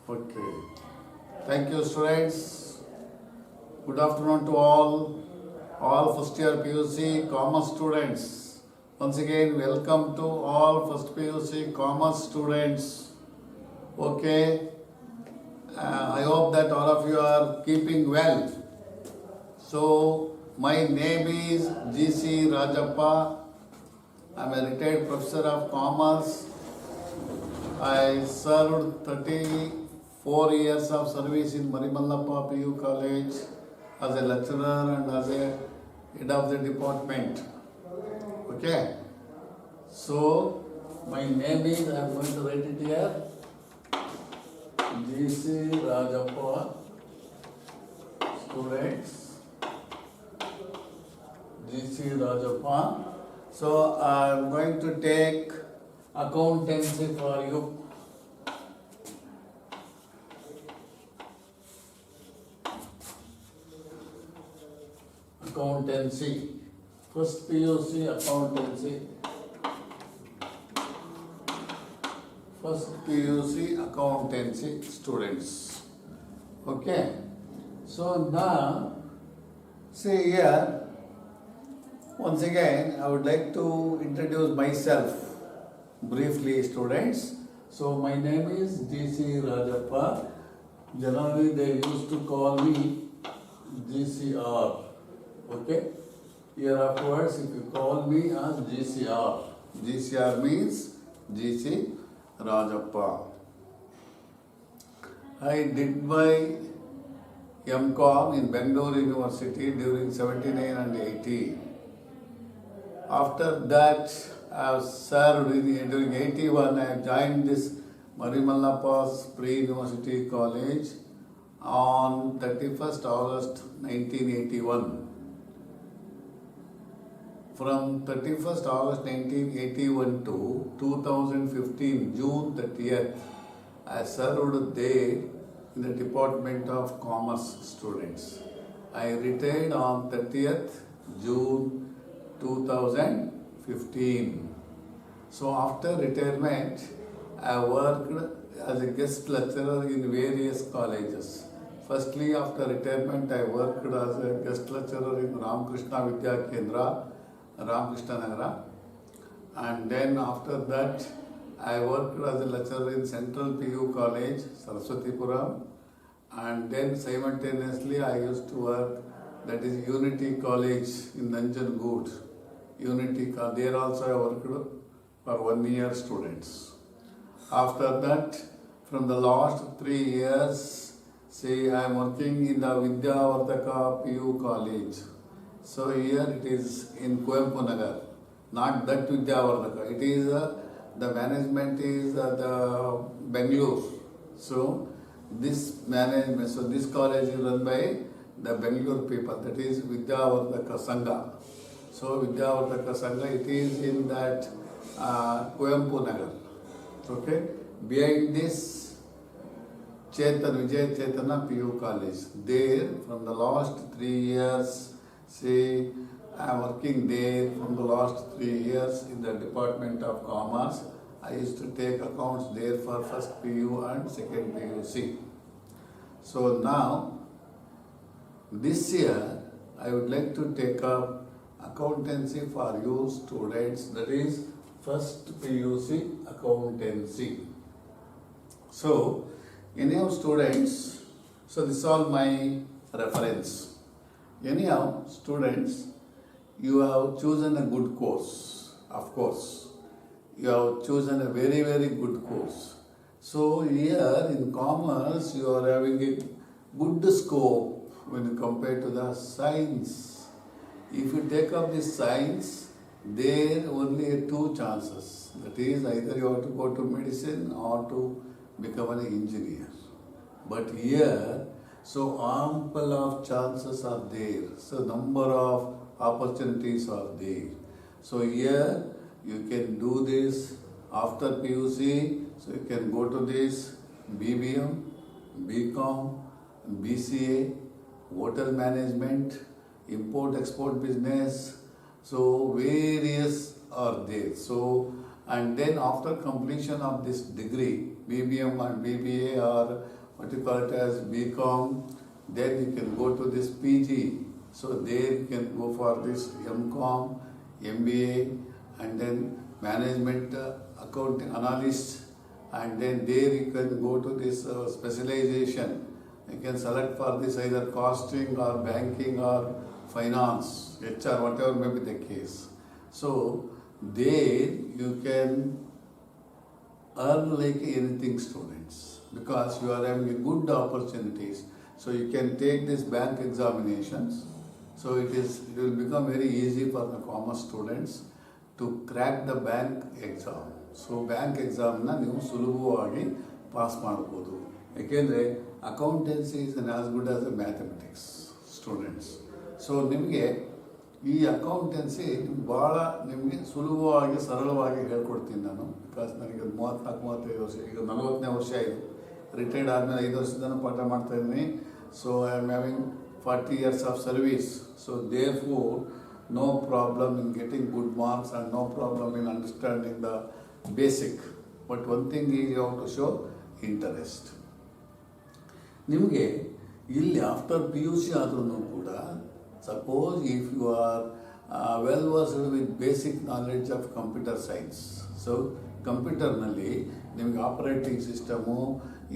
Okay. Thank you, students. Good afternoon to all first year PUC commerce students. Once again, welcome to all first PUC commerce students. Okay. I hope that all of you are keeping well. So, my name is GC Rajappa. I am a retired professor of commerce. I served 34 years of service in Marimallappa PU College as a lecturer and as a head of the department. Okay. So, my name is, I am going to write it here, GC Rajappa. Students, GC Rajappa. So, I am going to take accountancy for you. Accountancy. First PUC accountancy. First PUC accountancy students. Okay. So now, see here, once again, I would like to introduce myself briefly, students. So my name is GC Rajappa. Generally, they used to call me GCR. Okay. Here afterwards, if you call me as GCR. GCR means GC Rajappa. I did my MCom in Bangalore University during 79 and 80. After that, I have served during 81. I have joined this Marimallappa Pre-University College on 31st August 1981. From 31st August 1981 to 2015 June 30th, I served there in the Department of Commerce students. I retired on 30th June 2015. So after retirement, I worked as a guest lecturer in various colleges. Firstly, after retirement, I worked as a guest lecturer in Ramakrishna Vidya Kendra, Ramakrishna Nagara. And then after that, I worked as a lecturer in Central PU College, Saraswatipuram, and then simultaneously I used to work, that is Unity College in Nanjangud. There also I worked for 1 year students. After that, from the last 3 years, say I am working in the Vidyavardhaka PU College. So here it is in Coimbatore Nagar, not that Vidyavardhaka. It is the management is the Bangalore. So this college is run by the Bangalore people, that is Vidyavardhaka Sangha. So Vidyavardhaka Sangha, it is in that Coimbatore Nagar. Okay. Behind this, Vijay Chetana PU College. There, from the last 3 years, say I am working there from the last 3 years in the Department of Commerce. I used to take accounts there for first PU and second PUC. So now, this year, I would like to take up accountancy for you students, that is first PUC accountancy. So, anyhow students, so this is all my reference. Anyhow students, you have chosen a good course, of course. You have chosen a very, very good course. So here in commerce, you are having a good scope when you compare to the science. If you take up this science, there only 2 chances. That is, either you have to go to medicine or to become an engineer. But here, so ample of chances are there. So number of opportunities are there. So here, you can do this after PUC. So you can go to this BBM, BCom, BCA, hotel management, import-export business. So various are there. So, and then after completion of this degree, BBM and BBA, or what you call it as BCom. Then you can go to this PG. So there you can go for this MCom, MBA, and then management accounting analyst, and then there you can go to this specialization. You can select for this either costing or banking or finance, HR, whatever may be the case. So there you can earn like anything, students, because you are having a good opportunities. So you can take this bank examinations. So it will become very easy for the commerce students to crack the bank exam. So bank examನ ನೀವು ಸುಲಭವಾಗಿ pass ಮಾಡ್ಬೋದು. ಯಾಕೆಂದರೆ accountancy is as good as A mathematics, students. So ನಿಮಗೆ ಈ accountancy ಭಾಳ ನಿಮಗೆ ಸುಲಭವಾಗಿ ಸರಳವಾಗಿ ಹೇಳ್ಕೊಡ್ತೀನಿ ನಾನು. ಬಿಕಾಸ್ ನನಗೆ 34-35 ವರ್ಷ, ಈಗ 40ನೇ ವರ್ಷ ಆಯಿತು. ರಿಟೈರ್ಡ್ ಆದಮೇಲೆ 5 ವರ್ಷದಿಂದ ಪಾಠ ಮಾಡ್ತಾಯಿದ್ದೀನಿ. So I am having 40 years of service. So therefore, no problem in getting good marks and no problem in understanding the basic. But one thing is you have to show interest. ನಿಮಗೆ ಇಲ್ಲಿ after PUC ಆದ್ರೂ ಕೂಡ, suppose if you are well versed with basic knowledge of computer science. So ಕಂಪ್ಯೂಟರ್ನಲ್ಲಿ ನಿಮಗೆ operating system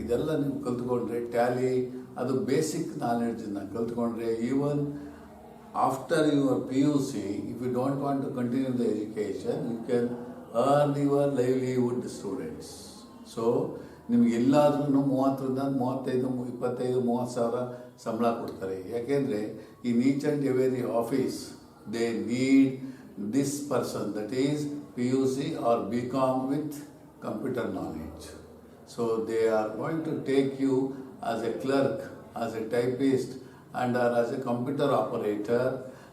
ಇದೆಲ್ಲ ನೀವು ಕಲ್ತ್ಕೊಂಡ್ರೆ, Tally, ಅದು ಬೇಸಿಕ್ ನಾಲೆಡ್ಜನ್ನು ಕಲ್ತ್ಕೊಂಡ್ರೆ, even after your PUC, if you don't want to continue the education, you can earn your livelihood, students. So ನಿಮ್ಗೆ ಎಲ್ಲಾದ್ರೂ 30ರಿಂದ 35, 25-30 ಸಾವಿರ ಸಂಬಳ ಕೊಡ್ತಾರೆ. ಯಾಕೆಂದರೆ in each and every office they need this person, that is PUC or BCom with computer knowledge. So they are going to take you as a clerk, as a typist, and or as a computer operator.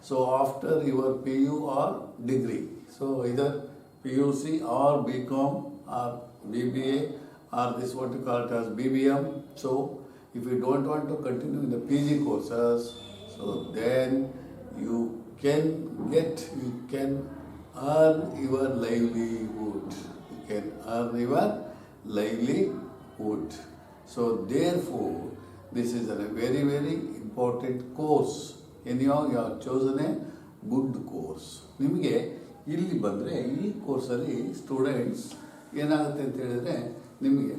So after your PU or degree, so either PUC or BCom or BBA or this what you call it as BBM. So if you don't want to continue in the PG courses, so then you can earn your livelihood. You can earn your livelihood. So therefore, this is a very, very important course. Anyhow, you have chosen a good course. ನಿಮಗೆ ಇಲ್ಲಿ ಬಂದರೆ ಈ ಕೋರ್ಸಲ್ಲಿ students ಏನಾಗುತ್ತೆ ಅಂತ ಹೇಳಿದ್ರೆ, ನಿಮಗೆ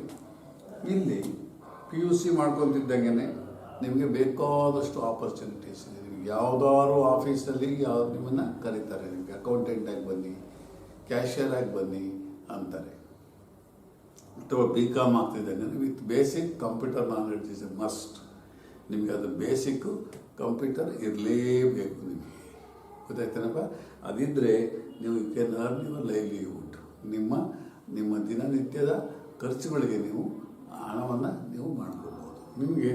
ಇಲ್ಲಿ PUC ಮಾಡ್ಕೊತಿದ್ದಂಗೆ ನಿಮಗೆ ಬೇಕಾದಷ್ಟು ಆಪರ್ಚುನಿಟೀಸ್ ಇದೆ. ನಿಮಗೆ ಯಾವುದಾದ್ರು ಆಫೀಸಲ್ಲಿ ನಿಮ್ಮನ್ನು ಕರೀತಾರೆ, ನಿಮಗೆ ಅಕೌಂಟೆಂಟಾಗಿ ಬನ್ನಿ, ಕ್ಯಾಶಿಯರಾಗಿ ಬನ್ನಿ ಅಂತಾರೆ. ಅಥವಾ BCom ಆಗ್ತಿದ್ದಂಗೆ with basic computer knowledge is a must. ನಿಮಗೆ ಅದು ಬೇಸಿಕ್ಕು ಕಂಪ್ಯೂಟರ್ ಇರಲೇಬೇಕು ನಿಮಗೆ, ಗೊತ್ತಾಯ್ತೇನಪ್ಪ? ಅದಿದ್ದರೆ ನೀವು you can earn your livelihood. ನಿಮ್ಮ ದಿನನಿತ್ಯದ ಖರ್ಚುಗಳಿಗೆ ನೀವು ಹಣವನ್ನು ನೀವು ಮಾಡ್ಕೊಳ್ಬೋದು. ನಿಮಗೆ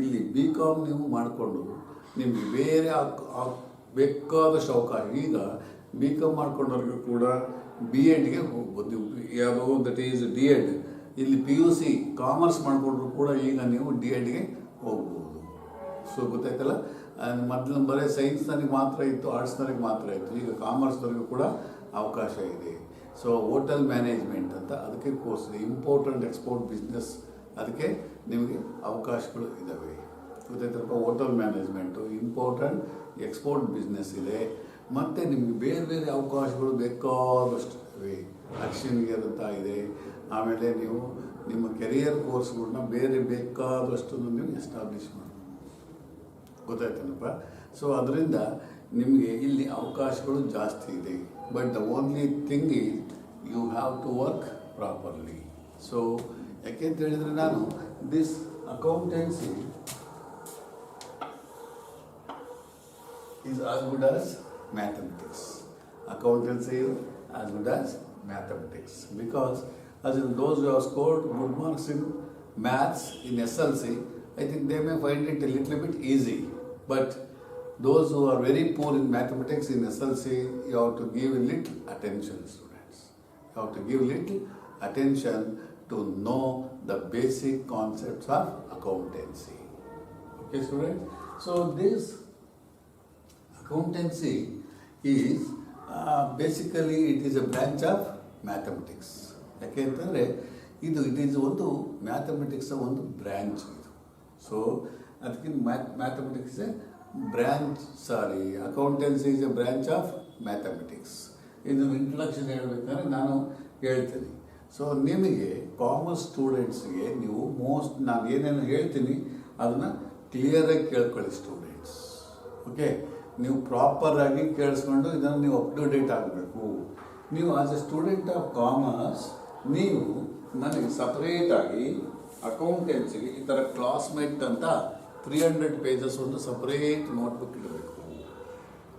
ಇಲ್ಲಿ BCom ನೀವು ಮಾಡಿಕೊಂಡು ನಿಮಗೆ ಬೇರೆ ಬೇಕಾದಷ್ಟು ಅವಕಾಶ. ಈಗ BCom ಮಾಡ್ಕೊಂಡವ್ರಿಗೂ ಕೂಡ B.Edಗೆ ಹೋಗ್ಬೋದು ನೀವು, ಯಾವುದೋ ದಟ್ ಈಸ್ D.Ed. ಇಲ್ಲಿ PUC ಕಾಮರ್ಸ್ ಮಾಡಿಕೊಂಡ್ರು ಕೂಡ ಈಗ ನೀವು D.Edಗೆ ಹೋಗ್ಬೋದು. ಸೊ ಗೊತ್ತಾಯ್ತಲ್ಲ, ಮೊದಲು ಬರೀ ಸೈನ್ಸ್ನವ್ರಿಗೆ ಮಾತ್ರ ಇತ್ತು, ಆರ್ಟ್ಸ್ನವ್ರಿಗೆ ಮಾತ್ರ ಇತ್ತು. ಈಗ ಕಾಮರ್ಸ್ನವ್ರಿಗೂ ಕೂಡ ಅವಕಾಶ ಇದೆ. ಸೊ ಹೋಟೆಲ್ ಮ್ಯಾನೇಜ್ಮೆಂಟ್ ಅಂತ ಅದಕ್ಕೆ ಕೋರ್ಸ್ ಇದೆ. ಇಂಪೋರ್ಟ್ ಆ್ಯಂಡ್ ಎಕ್ಸ್ಪೋರ್ಟ್ ಬಿಸ್ನೆಸ್, ಅದಕ್ಕೆ ನಿಮಗೆ ಅವಕಾಶಗಳು ಇದ್ದಾವೆ, ಗೊತ್ತಾಯ್ತಪ್ಪ? Hotel management, import and export business ಇದೆ. ಮತ್ತು ನಿಮಗೆ ಬೇರೆ ಬೇರೆ ಅವಕಾಶಗಳು ಬೇಕಾದಷ್ಟು ಇವೆ. ಅಕ್ಷಿಣಿಯರ್ ಅಂತ ಇದೆ. ಆಮೇಲೆ ನೀವು ನಿಮ್ಮ ಕೆರಿಯರ್ ಕೋರ್ಸ್ಗಳನ್ನ ಬೇರೆ ಬೇಕಾದಷ್ಟು ನೀವು ಎಸ್ಟಾಬ್ಲಿಷ್ ಮಾಡಿ, ಗೊತ್ತಾಯ್ತೇನಪ್ಪ? ಸೊ ಅದರಿಂದ ನಿಮಗೆ ಇಲ್ಲಿ ಅವಕಾಶಗಳು ಜಾಸ್ತಿ ಇದೆ. But the only thing is you have to work properly. So ಯಾಕೆಂತ ಹೇಳಿದರೆ, ನಾನು this accountancy is as good as mathematics. Accountancy is as good as mathematics, because as in those who have scored good marks in maths in SLC, I think they may find it a little bit easy. But those who are very poor in mathematics in SLC, you have to give a little attention, students. You have to give little attention to know the basic concepts of accountancy. Okay, students? So this accountancy is basically it is a branch of mathematics. ಯಾಕೆಂತಂದರೆ it is ಒಂದು mathematics ಒಂದು branch ಇದು. So ಅದಕ್ಕೆ mathematics A branch, accountancy is A branch of mathematics. ಇದು introduction ಹೇಳಬೇಕಾದ್ರೆ ನಾನು ಹೇಳ್ತೀನಿ. So ನಿಮಗೆ ಕಾಮರ್ಸ್ ಸ್ಟೂಡೆಂಟ್ಸ್ಗೆ ನೀವು ನಾನು ಏನೇನು ಹೇಳ್ತೀನಿ ಅದನ್ನು ಕ್ಲಿಯರಾಗಿ ಕೇಳ್ಕೊಳ್ಳಿ ಸ್ಟೂಡೆಂಟ್ಸ್. ಓಕೆ, ನೀವು ಪ್ರಾಪರಾಗಿ ಕೇಳಿಸ್ಕೊಂಡು ಇದನ್ನು ನೀವು ಅಪ್ ಟು ಡೇಟ್ ಆಗಬೇಕು. ನೀವು as a student of commerce ನೀವು ನನಗೆ ಸಪ್ರೇಟಾಗಿ ಅಕೌಂಟೆನ್ಸಿಗೆ ಈ ಥರ ಕ್ಲಾಸ್ಮೇಟ್ ಅಂತ 300 pages ಒಂದು ಸಪ್ರೇಟ್ ನೋಟ್ಬುಕ್ ಇಡಬೇಕು.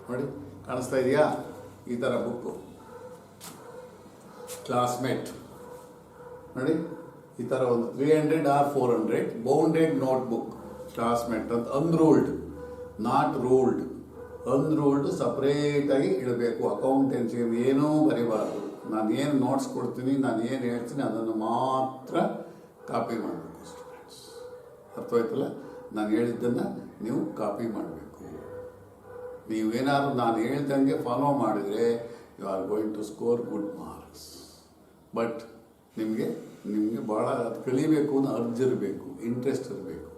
ನೋಡಿ ಕಾಣಿಸ್ತಾ ಇದೆಯಾ? ಈ ಥರ ಬುಕ್ಕು ಕ್ಲಾಸ್ಮೇಟ್ ನೋಡಿ, ಈ ಥರ ಒಂದು 300 or 400 ಬೌಂಡೆಡ್ ನೋಟ್ಬುಕ್ ಕ್ಲಾಸ್ಮೇಟ್ ಅಂತ ಅನ್ರೂಲ್ಡ್, ನಾಟ್ ರೂಲ್ಡ್, ಅನ್ರೂಲ್ಡ್ ಸಪ್ರೇಟಾಗಿ ಇಡಬೇಕು. ಅಕೌಂಟೆನ್ಸಿಗೆ ಏನೂ ಬರೀಬಾರ್ದು. ನಾನು ಏನು ನೋಟ್ಸ್ ಕೊಡ್ತೀನಿ, ನಾನು ಏನು ಹೇಳ್ತೀನಿ ಅದನ್ನು ಮಾತ್ರ ಕಾಪಿ ಮಾಡಬೇಕು ಸ್ಟೂಡೆಂಟ್ಸ್. ಅರ್ಥವಾಯ್ತಲ್ಲ? ನಾನು ಹೇಳಿದ್ದನ್ನು ನೀವು ಕಾಪಿ ಮಾಡಬೇಕು. ನೀವೇನಾದ್ರು ನಾನು ಹೇಳ್ದಂಗೆ ಫಾಲೋ ಮಾಡಿದರೆ you are going to score good marks. But ನಿಮಗೆ ಭಾಳ ಕಲಿಬೇಕು ಅನ್ನೋ ಅರ್ಜ್ ಇರಬೇಕು, ಇಂಟ್ರೆಸ್ಟ್ ಇರಬೇಕು.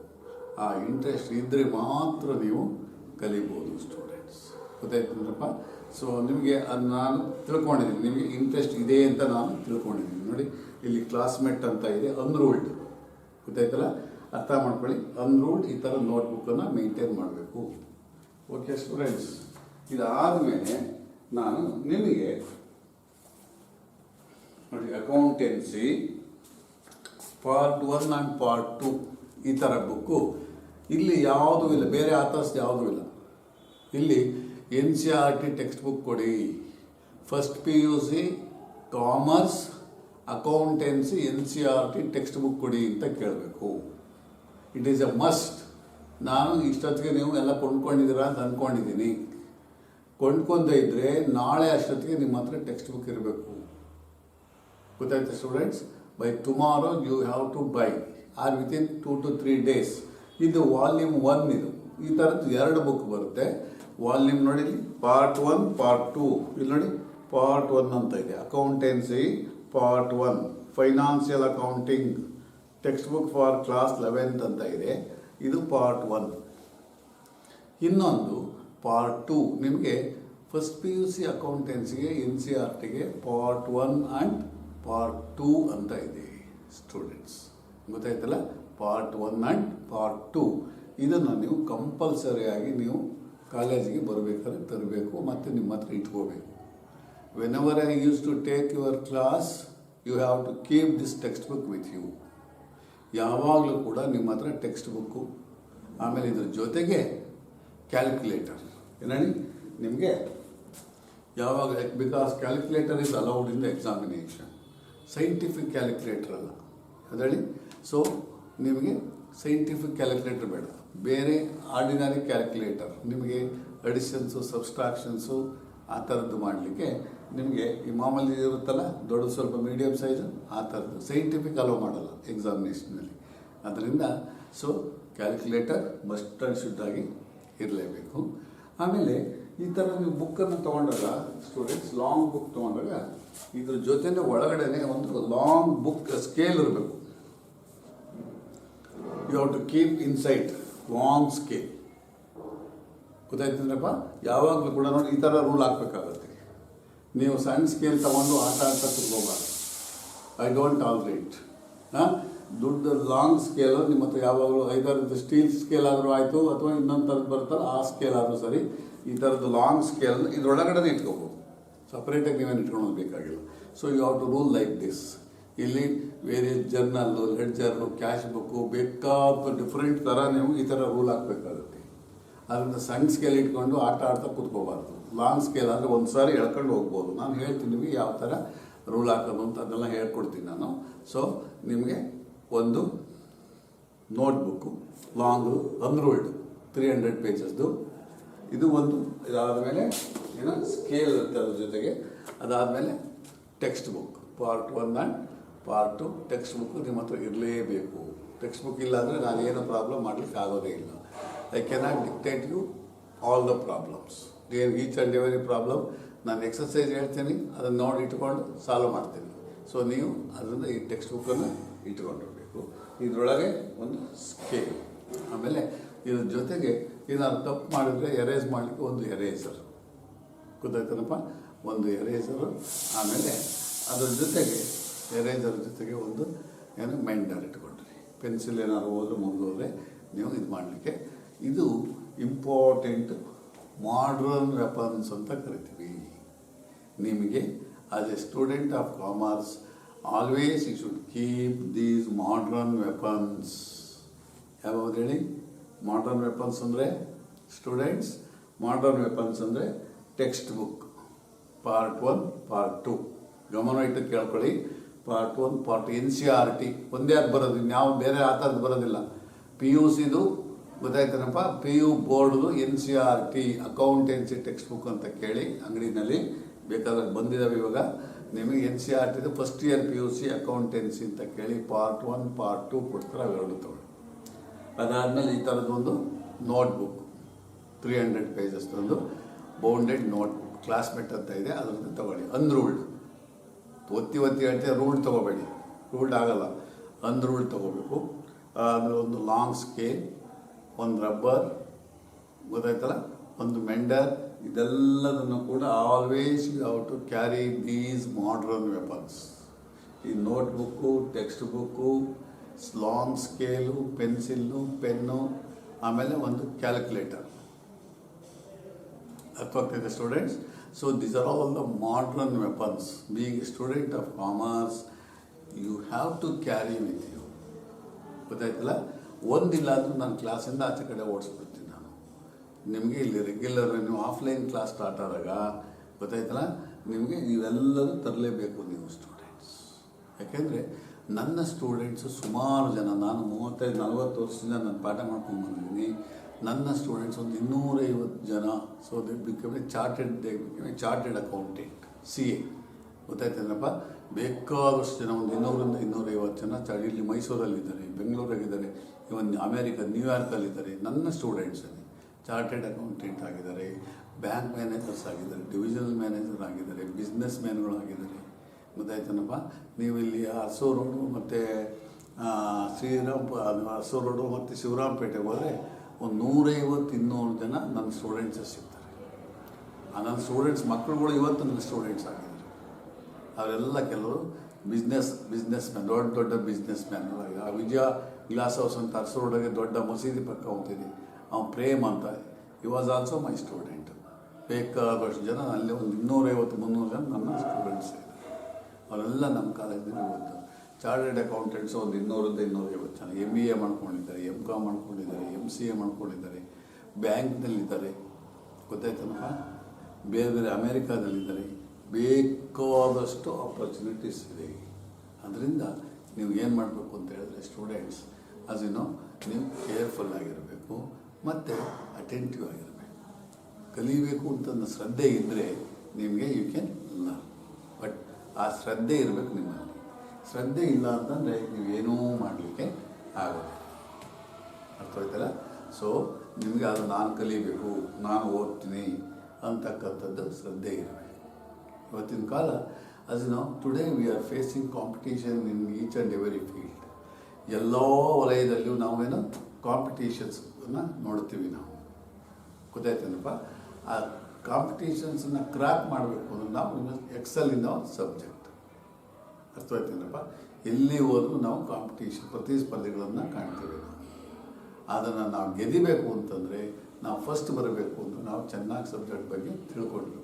ಆ ಇಂಟ್ರೆಸ್ಟ್ ಇದ್ದರೆ ಮಾತ್ರ ನೀವು ಕಲಿಬೋದು ಸ್ಟೂಡೆಂಟ್ಸ್. ಗೊತ್ತಾಯ್ತಂದ್ರಪ್ಪ? ಸೊ ನಿಮಗೆ ಅದು ನಾನು ತಿಳ್ಕೊಂಡಿದ್ದೀನಿ, ನಿಮಗೆ ಇಂಟ್ರೆಸ್ಟ್ ಇದೆ ಅಂತ ನಾನು ತಿಳ್ಕೊಂಡಿದ್ದೀನಿ. ನೋಡಿ ಇಲ್ಲಿ ಕ್ಲಾಸ್ಮೇಟ್ ಅಂತ ಇದೆ, ಅನ್ರೂಲ್ಡ್. ಗೊತ್ತಾಯ್ತಲ್ಲ? ಅರ್ಥ ಮಾಡ್ಕೊಳ್ಳಿ. ಅನ್ರೂಲ್ಡ್ ಈ ಥರ ನೋಟ್ಬುಕ್ಕನ್ನು ಮೇಂಟೈನ್ ಮಾಡಬೇಕು. ಓಕೆ ಸ್ಟೂಡೆಂಟ್ಸ್, ಇದಾದಮೇಲೆ ನಾನು ನಿಮಗೆ ನೋಡಿ ಅಕೌಂಟೆನ್ಸಿ ಪಾರ್ಟ್ 1 ಆ್ಯಂಡ್ ಪಾರ್ಟ್ 2 ಈ ಥರ ಬುಕ್ಕು ಇಲ್ಲಿ ಯಾವುದೂ ಇಲ್ಲ, ಬೇರೆ ಆಥರ್ಸ್ ಯಾವುದೂ ಇಲ್ಲ. ಇಲ್ಲಿ NCERT ಟೆಕ್ಸ್ಟ್ ಬುಕ್ ಕೊಡಿ. First PUC commerce accountancy NCERT text book ಕೊಡಿ ಅಂತ ಕೇಳಬೇಕು. It is A must. ನಾನು ಇಷ್ಟೊತ್ತಿಗೆ ನೀವು ಎಲ್ಲ ಕೊಂಡ್ಕೊಂಡಿದ್ದೀರಾ ಅಂತ ಅಂದ್ಕೊಂಡಿದ್ದೀನಿ. ಕೊಂಡ್ಕೊಂಡೇ ಇದ್ದರೆ ನಾಳೆ ಅಷ್ಟೊತ್ತಿಗೆ ನಿಮ್ಮ ಹತ್ರ ಟೆಕ್ಸ್ಟ್ ಬುಕ್ ಇರಬೇಕು. ಗೊತ್ತಾಯ್ತು students? By tomorrow you have to buy or within 2 to 3 days. ಇದು ವಾಲ್ಯೂಮ್ 1. ಇದು ಈ ಥರದ್ದು 2 ಬುಕ್ ಬರುತ್ತೆ. ವಾಲ್ಯೂಮ್ ನೋಡಿ, ಪಾರ್ಟ್ 1 ಪಾರ್ಟ್ 2. ಇಲ್ಲಿ ನೋಡಿ ಪಾರ್ಟ್ 1 ಅಂತ ಇದೆ, accountancy part 1, financial accounting text book for class 11th ಅಂತ ಇದೆ. ಇದು ಪಾರ್ಟ್ 1. ಇನ್ನೊಂದು ಪಾರ್ಟ್ 2 ನಿಮಗೆ ಫಸ್ಟ್ PUC ಅಕೌಂಟೆನ್ಸಿಗೆ NCERTಗೆ ಪಾರ್ಟ್ 1 ಆ್ಯಂಡ್ ಪಾರ್ಟ್ 2 ಅಂತ ಇದೆ ಸ್ಟೂಡೆಂಟ್ಸ್. ಗೊತ್ತಾಯ್ತಲ್ಲ? ಪಾರ್ಟ್ 1 ಆ್ಯಂಡ್ ಪಾರ್ಟ್ 2 ಇದನ್ನು ನೀವು ಕಂಪಲ್ಸರಿಯಾಗಿ ನೀವು ಕಾಲೇಜಿಗೆ ಬರಬೇಕಾದ್ರೆ ತರಬೇಕು ಮತ್ತು ನಿಮ್ಮ ಹತ್ರ ಇಟ್ಕೋಬೇಕು. Whenever I use to take your class you have to keep this textbook with you. ಯಾವಾಗಲೂ ಕೂಡ ನಿಮ್ಮ ಹತ್ರ ಟೆಕ್ಸ್ಟ್ ಬುಕ್ಕು, ಆಮೇಲೆ ಇದ್ರ ಜೊತೆಗೆ ಕ್ಯಾಲ್ಕುಲೇಟರ್ ಏನೇಳಿ ನಿಮಗೆ ಯಾವಾಗ, because calculator is allowed in the examination. Scientific calculator ಅಲ್ಲ ಅದೇಳಿ. ಸೊ ನಿಮಗೆ ಸೈಂಟಿಫಿಕ್ ಕ್ಯಾಲ್ಕುಲೇಟರ್ ಬೇಡ, ಬೇರೆ ಆರ್ಡಿನರಿ ಕ್ಯಾಲ್ಕುಲೇಟರ್ ನಿಮಗೆ ಅಡಿಷನ್ಸು ಸಬ್ಸ್ಟ್ರಾಕ್ಷನ್ಸು ಆ ಥರದ್ದು ಮಾಡಲಿಕ್ಕೆ ನಿಮಗೆ ಈ ಮಾಮೂಲಿ ಇರುತ್ತಲ್ಲ ದೊಡ್ಡ ಸ್ವಲ್ಪ ಮೀಡಿಯಮ್ ಸೈಜು, ಆ ಥರದ್ದು ಸೈಂಟಿಫಿಕ್ ಅಲೋ ಮಾಡಲ್ಲ ಎಕ್ಸಾಮಿನೇಷನಲ್ಲಿ. ಅದರಿಂದ so calculator must and should ಆಗಿ ಇರಲೇಬೇಕು. ಆಮೇಲೆ ಈ ಥರ ನೀವು ಬುಕ್ಕನ್ನು ತೊಗೊಂಡಾಗ ಸ್ಟೂಡೆಂಟ್ಸ್, ಲಾಂಗ್ ಬುಕ್ ತೊಗೊಂಡಾಗ ಇದ್ರ ಜೊತೆನೇ ಒಳಗಡೆ ಒಂದು ಲಾಂಗ್ ಬುಕ್ ಸ್ಕೇಲ್ ಇರಬೇಕು. You have to keep inside long scale. ಗೊತ್ತಾಯ್ತಂದ್ರಪ್ಪ? ಯಾವಾಗಲೂ ಕೂಡ ನೋಡಿ ಈ ಥರ ರೂಲ್ ಹಾಕಬೇಕಾಗತ್ತೆ. ನೀವು ಸಣ್ಣ ಸ್ಕೇಲ್ ತೊಗೊಂಡು ಆಟ ಆಡ್ತಾ ಕೂತ್ಕೋಬಾರ್ದು. I don't tolerate. ದುಡ್ಡು ಲಾಂಗ್ ಸ್ಕೇಲು ನಿಮ್ಮ ಹತ್ರ ಯಾವಾಗಲೂ ಐದಾರು ಸ್ಟೀಲ್ ಸ್ಕೇಲ್ ಆದರೂ ಆಯಿತು, ಅಥವಾ ಇನ್ನೊಂದು ಥರದ್ದು ಬರ್ತಲ್ಲ ಆ ಸ್ಕೇಲ್ ಆದರೂ ಸರಿ. ಈ ಥರದ್ದು ಲಾಂಗ್ ಸ್ಕೇಲ್ ಇದರೊಳಗಡೆ ಇಟ್ಕೋಬೋದು, ಸಪ್ರೇಟಾಗಿ ನೀವೇನು ಇಟ್ಕೊಳ್ಳೋದು ಬೇಕಾಗಿಲ್ಲ. So you have to rule like this. ಇಲ್ಲಿ ವೇರಿಯಸ್ ಜರ್ನಲ್ಲು, ಲೆಡ್ಜರ್ನು, ಕ್ಯಾಶ್ ಬುಕ್ಕು ಬೇಕಾದ ಡಿಫ್ರೆಂಟ್ ಥರ ನೀವು ಈ ಥರ ರೂಲ್ ಹಾಕಬೇಕಾಗುತ್ತೆ. ಅದರಿಂದ ಸಣ್ಣ ಸ್ಕೇಲ್ ಇಟ್ಕೊಂಡು ಆಟ ಆಡ್ತಾ ಕೂತ್ಕೋಬಾರ್ದು. ಲಾಂಗ್ ಸ್ಕೇಲ್ ಆದರೆ ಒಂದು ಸಾರಿ ಎಳ್ಕೊಂಡು ಹೋಗ್ಬೋದು. ನಾನು ಹೇಳ್ತೀನಿ ಯಾವ ಥರ ರೂಲ್ ಹಾಕೋದು ಅಂತ, ಅದೆಲ್ಲ ಹೇಳ್ಕೊಡ್ತೀನಿ ನಾನು. ಸೊ ನಿಮಗೆ ಒಂದು ನೋಟ್ಬುಕ್ಕು ಲಾಂಗು ಅನ್ರೂಲ್ಡ್ 300 pagesದು ಇದು ಒಂದು. ಇದಾದಮೇಲೆ ಏನೋ ಸ್ಕೇಲ್ ಇರುತ್ತೆ ಅದ್ರ ಜೊತೆಗೆ. ಅದಾದಮೇಲೆ text book part 1 and part 2 text book ನಿಮ್ಮ ಹತ್ರ ಇರಲೇಬೇಕು. ಟೆಕ್ಸ್ಟ್ ಬುಕ್ ಇಲ್ಲ ಅಂದರೆ ನಾನೇನೋ ಪ್ರಾಬ್ಲಮ್ ಮಾಡಲಿಕ್ಕೆ ಆಗೋದೇ ಇಲ್ಲ. I cannot dictate you all the problems. Each and every problem ನಾನು ಎಕ್ಸಸೈಸ್ ಹೇಳ್ತೀನಿ, ಅದನ್ನು ನೋಡಿ ಇಟ್ಕೊಂಡು ಸಾಲ್ವ್ ಮಾಡ್ತೀನಿ. ಸೊ ನೀವು ಅದನ್ನು ಈ ಟೆಕ್ಸ್ಟ್ ಬುಕ್ಕನ್ನು ಇಟ್ಕೊಂಡಿರಬೇಕು. ಇದರೊಳಗೆ ಒಂದು ಸ್ಕೇಲ್, ಆಮೇಲೆ ಇದ್ರ ಜೊತೆಗೆ ಏನಾದ್ರು ತಪ್ಪು ಮಾಡಿದರೆ ಎರೇಸ್ ಮಾಡಲಿಕ್ಕೆ ಒಂದು ಎರೇಸರ್, ಗೊತ್ತಾಯ್ತನಪ್ಪ, ಒಂದು ಎರೇಸರು. ಆಮೇಲೆ ಅದ್ರ ಜೊತೆಗೆ ಎರೇಸರ್ ಜೊತೆಗೆ ಒಂದು ಏನು ಮೆಂಡರ್ ಇಟ್ಕೊಂಡ್ರಿ. ಪೆನ್ಸಿಲ್ ಏನಾದ್ರು ಹೋದ್ರೆ ಮುಗಿದೋದ್ರೆ ನೀವು ಇದು ಮಾಡಲಿಕ್ಕೆ, ಇದು ಇಂಪಾರ್ಟೆಂಟ್ ಮಾಡ್ರನ್ ವೆಪನ್ಸ್ ಅಂತ ಕರಿತೀವಿ. ನಿಮಗೆ as a student of commerce always you should keep these modern weapons. ಯಾವ್ದು ಹೇಳಿ? ಮಾಡ್ರನ್ ವೆಪನ್ಸ್ ಅಂದರೆ ಸ್ಟೂಡೆಂಟ್ಸ್, ಮಾಡ್ರನ್ ವೆಪನ್ಸ್ ಅಂದರೆ ಟೆಕ್ಸ್ಟ್ ಬುಕ್ ಪಾರ್ಟ್ 1 ಪಾರ್ಟ್ 2 ಗಮನ ಇಟ್ಟು ಕೇಳ್ಕೊಳ್ಳಿ. ಪಾರ್ಟ್ 1 ಪಾರ್ಟ್ NCERT ಒಂದೇ ಅದು ಬರೋದು, ಇನ್ಯಾವ ಬೇರೆ ಆ ಥರದ್ದು ಬರೋದಿಲ್ಲ. PUCದು ಗೊತ್ತಾಯ್ತೇನಪ್ಪ, PU ಬೋರ್ಡ್ದು NCERT accountancy text book ಅಂತ ಕೇಳಿ ಅಂಗಡಿನಲ್ಲಿ ಬೇಕಾದ್ರೆ ಬಂದಿದ್ದಾವೆ ಇವಾಗ. ನಿಮಗೆ NCERTದು ಫಸ್ಟ್ ಇಯರ್ PUC ಅಕೌಂಟೆನ್ಸಿ ಅಂತ ಕೇಳಿ ಪಾರ್ಟ್ 1 ಪಾರ್ಟ್ 2 ಕೊಡ್ತಾರೆ, ಅವೆರಡು ತಗೊಳ್ಳಿ. ಅದಾದಮೇಲೆ ಈ ಥರದ್ದೊಂದು ನೋಟ್ಬುಕ್ 300 ಪೇಜಸ್ದೊಂದು ಬೌಂಡೆಡ್ ನೋಟ್ಬುಕ್ ಕ್ಲಾಸ್ಮೇಟ್ ಅಂತ ಇದೆ, ಅದನ್ನು ತಗೊಳ್ಳಿ. ಅನ್ರೂಲ್ಡ್, ಒತ್ತಿ ಹೇಳ್ತೀವಿ, ರೂಲ್ಡ್ ತೊಗೋಬೇಡಿ, ರೂಲ್ಡ್ ಆಗಲ್ಲ, ಅನ್ರೂಲ್ಡ್ ತೊಗೋಬೇಕು. ಆಮೇಲೆ ಒಂದು ಲಾಂಗ್ ಸ್ಕೇಲ್, ಒಂದು ರಬ್ಬರ್, ಗೊತ್ತಾಯ್ತಲ್ಲ, ಒಂದು ಮೆಂಡರ್. ಇದೆಲ್ಲದನ್ನು ಕೂಡ always you have to carry these modern weapons. ಈ notebook, text book, long scale, pencil, pen, ಆಮೇಲೆ ಒಂದು ಕ್ಯಾಲ್ಕುಲೇಟರ್. ಅರ್ಥವಾಗ್ತಿದೆ students? So these are all the modern weapons. Being a student of commerce you have to carry with you. ಗೊತ್ತಾಯ್ತಲ್ಲ? ಒಂದಿಲ್ಲ ಅಂದರೂ ನಾನು ಕ್ಲಾಸಿಂದ ಆಚೆ ಕಡೆ ಓಡಿಸ್ಬಿಡ್ತೀನಿ ನಾನು. ನಿಮಗೆ ಇಲ್ಲಿ ರೆಗ್ಯುಲರ್ ನೀವು ಆಫ್ಲೈನ್ ಕ್ಲಾಸ್ ಸ್ಟಾರ್ಟ್ ಆದಾಗ ಗೊತ್ತಾಯ್ತಲ್ಲ, ನಿಮಗೆ ಇವೆಲ್ಲವೂ ತರಲೇಬೇಕು ನೀವು ಸ್ಟೂಡೆಂಟ್ಸ್. ಯಾಕೆಂದರೆ ನನ್ನ ಸ್ಟೂಡೆಂಟ್ಸು ಸುಮಾರು ಜನ, ನಾನು 35-40 ವರ್ಷದಿಂದ ನಾನು ಪಾಠ ಮಾಡ್ಕೊಂಡು ಬಂದಿದ್ದೀನಿ. ನನ್ನ ಸ್ಟೂಡೆಂಟ್ಸ್ ಒಂದು 250 ಜನ. So they become A chartered accountant, CA. ಗೊತ್ತಾಯ್ತೇನಪ್ಪ? ಬೇಕಾದಷ್ಟು ಜನ, ಒಂದು 200-250 ಜನ ಇಲ್ಲಿ ಮೈಸೂರಲ್ಲಿದ್ದಾರೆ, ಬೆಂಗಳೂರಾಗಿದ್ದಾರೆ, ಇವನ್ ಅಮೇರಿಕಾ ನ್ಯೂಯಾರ್ಕಲ್ಲಿದ್ದಾರೆ. ನನ್ನ ಸ್ಟೂಡೆಂಟ್ಸಲ್ಲಿ ಚಾರ್ಟೆಡ್ ಅಕೌಂಟೆಂಟ್ ಆಗಿದ್ದಾರೆ, ಬ್ಯಾಂಕ್ ಮ್ಯಾನೇಜರ್ಸ್ ಆಗಿದ್ದಾರೆ, ಡಿವಿಷನಲ್ ಮ್ಯಾನೇಜರ್ ಆಗಿದ್ದಾರೆ, ಬಿಸ್ನೆಸ್ ಮ್ಯಾನ್ಗಳು ಆಗಿದ್ದಾರೆ. ಗೊತ್ತಾಯ್ತೇನಪ್ಪ? ನೀವು ಇಲ್ಲಿ ಅರಸೂರು ರೋಡು ಮತ್ತು ಅರಸೂರು ರೋಡು ಮತ್ತು ಶಿವರಾಮಪೇಟೆಗೆ ಹೋದರೆ ಒಂದು 150-200 ಜನ ನನ್ನ ಸ್ಟೂಡೆಂಟ್ಸೇ ಸಿಗ್ತಾರೆ. ನನ್ನ ಸ್ಟೂಡೆಂಟ್ಸ್ ಮಕ್ಕಳುಗಳು ಇವತ್ತು ನನ್ನ ಸ್ಟೂಡೆಂಟ್ಸ್ ಆಗಿದ್ದಾರೆ. ಅವರೆಲ್ಲ ಕೆಲವರು ಬಿಸ್ನೆಸ್ ಮ್ಯಾನ್, ದೊಡ್ಡ ಬಿಸ್ನೆಸ್ ಮ್ಯಾನ್ಗಳಾಗಿದೆ. ಆ ವಿಜಯ ಗ್ಲಾಸ್ ಹೌಸ್ ಅಂತ ಅರಸೂರು ರೋಡಿಗೆ ದೊಡ್ಡ ಮಸೀದಿ ಪಕ್ಕ ಹೋಗ್ತಿದ್ದೆ, ಅವ್ನು ಪ್ರೇಮ್ ಅಂತ, he was also my student. ಬೇಕಾದಷ್ಟು ಜನ ಅಲ್ಲಿ ಒಂದು 250-300 ಜನ ನನ್ನ ಸ್ಟೂಡೆಂಟ್ಸ್ ಇದ್ದಾರೆ. ಅವರೆಲ್ಲ ನಮ್ಮ ಕಾಲೇಜಿನಲ್ಲಿ ಓದ್ತಾರೆ. ಚಾರ್ಟೆಡ್ ಅಕೌಂಟೆಂಟ್ಸ್ ಒಂದು 200-250 ಜನ MBA ಮಾಡ್ಕೊಂಡಿದ್ದಾರೆ, MCOM ಮಾಡ್ಕೊಂಡಿದ್ದಾರೆ, MCA ಮಾಡ್ಕೊಂಡಿದ್ದಾರೆ, ಬ್ಯಾಂಕ್ನಲ್ಲಿದ್ದಾರೆ. ಗೊತ್ತಾಯ್ತನಪ್ಪ? ಬೇರೆ ಅಮೇರಿಕಾದಲ್ಲಿದ್ದಾರೆ. ಬೇಕಾದಷ್ಟು ಆಪರ್ಚುನಿಟೀಸ್ ಇದೆ. ಅದರಿಂದ ನೀವು ಏನು ಮಾಡಬೇಕು ಅಂತ ಹೇಳಿದ್ರೆ ಸ್ಟೂಡೆಂಟ್ಸ್, ಅದೇನೋ ನೀವು ಕೇರ್ಫುಲ್ ಆಗಿರಬೇಕು ಮತ್ತು ಅಟೆಂಟಿವ್ ಆಗಿರಬೇಕು. ಕಲಿಬೇಕು ಅಂತ ಶ್ರದ್ಧೆ ಇದ್ದರೆ ನಿಮಗೆ ಯು ಕ್ಯಾನ್ ಲರ್ನ್. ಬಟ್ ಆ ಶ್ರದ್ಧೆ ಇರಬೇಕು ನಿಮ್ಮಲ್ಲಿ. ಶ್ರದ್ಧೆ ಇಲ್ಲ ಅಂತಂದರೆ ನೀವೇನೂ ಮಾಡಲಿಕ್ಕೆ ಆಗೋದು. ಅರ್ಥವಾಯ್ತಲ್ಲ? ಸೊ ನಿಮಗೆ ಅದು ನಾನು ಕಲಿಬೇಕು, ನಾನು ಓದ್ತೀನಿ ಅಂತಕ್ಕಂಥದ್ದು ಶ್ರದ್ಧೆ ಇರಬೇಕು. ಇವತ್ತಿನ ಕಾಲ ಅದೇನೋ today we are facing competition in each and every field. ಎಲ್ಲ ವಲಯದಲ್ಲಿಯೂ ನಾವೇನು ಕಾಂಪಿಟೇಷನ್ಸನ್ನು ನೋಡ್ತೀವಿ ನಾವು. ಗೊತ್ತಾಯ್ತೇನಪ್ಪ? ಆ ಕಾಂಪಿಟೇಷನ್ಸನ್ನು ಕ್ರ್ಯಾಕ್ ಮಾಡಬೇಕು ಅಂದರೆ ನಾವು ಎಕ್ಸೆಲ್ ಇನ್ ಅವರ್ ಸಬ್ಜೆಕ್ಟ್. ಅರ್ಥವಾಯ್ತೇನಪ್ಪ? ಎಲ್ಲಿ ಹೋದರೂ ನಾವು ಕಾಂಪಿಟೇಷನ್, ಪ್ರತಿಸ್ಪರ್ಧೆಗಳನ್ನು ಕಾಣ್ತೀವಿ. ಅದನ್ನು ನಾವು ಗೆದಿಬೇಕು ಅಂತಂದರೆ, ನಾವು ಫಸ್ಟ್ ಬರಬೇಕು ಅಂದರೆ ನಾವು ಚೆನ್ನಾಗಿ ಸಬ್ಜೆಕ್ಟ್ ಬಗ್ಗೆ ತಿಳ್ಕೊಂಡಿರ್ಬೇಕು.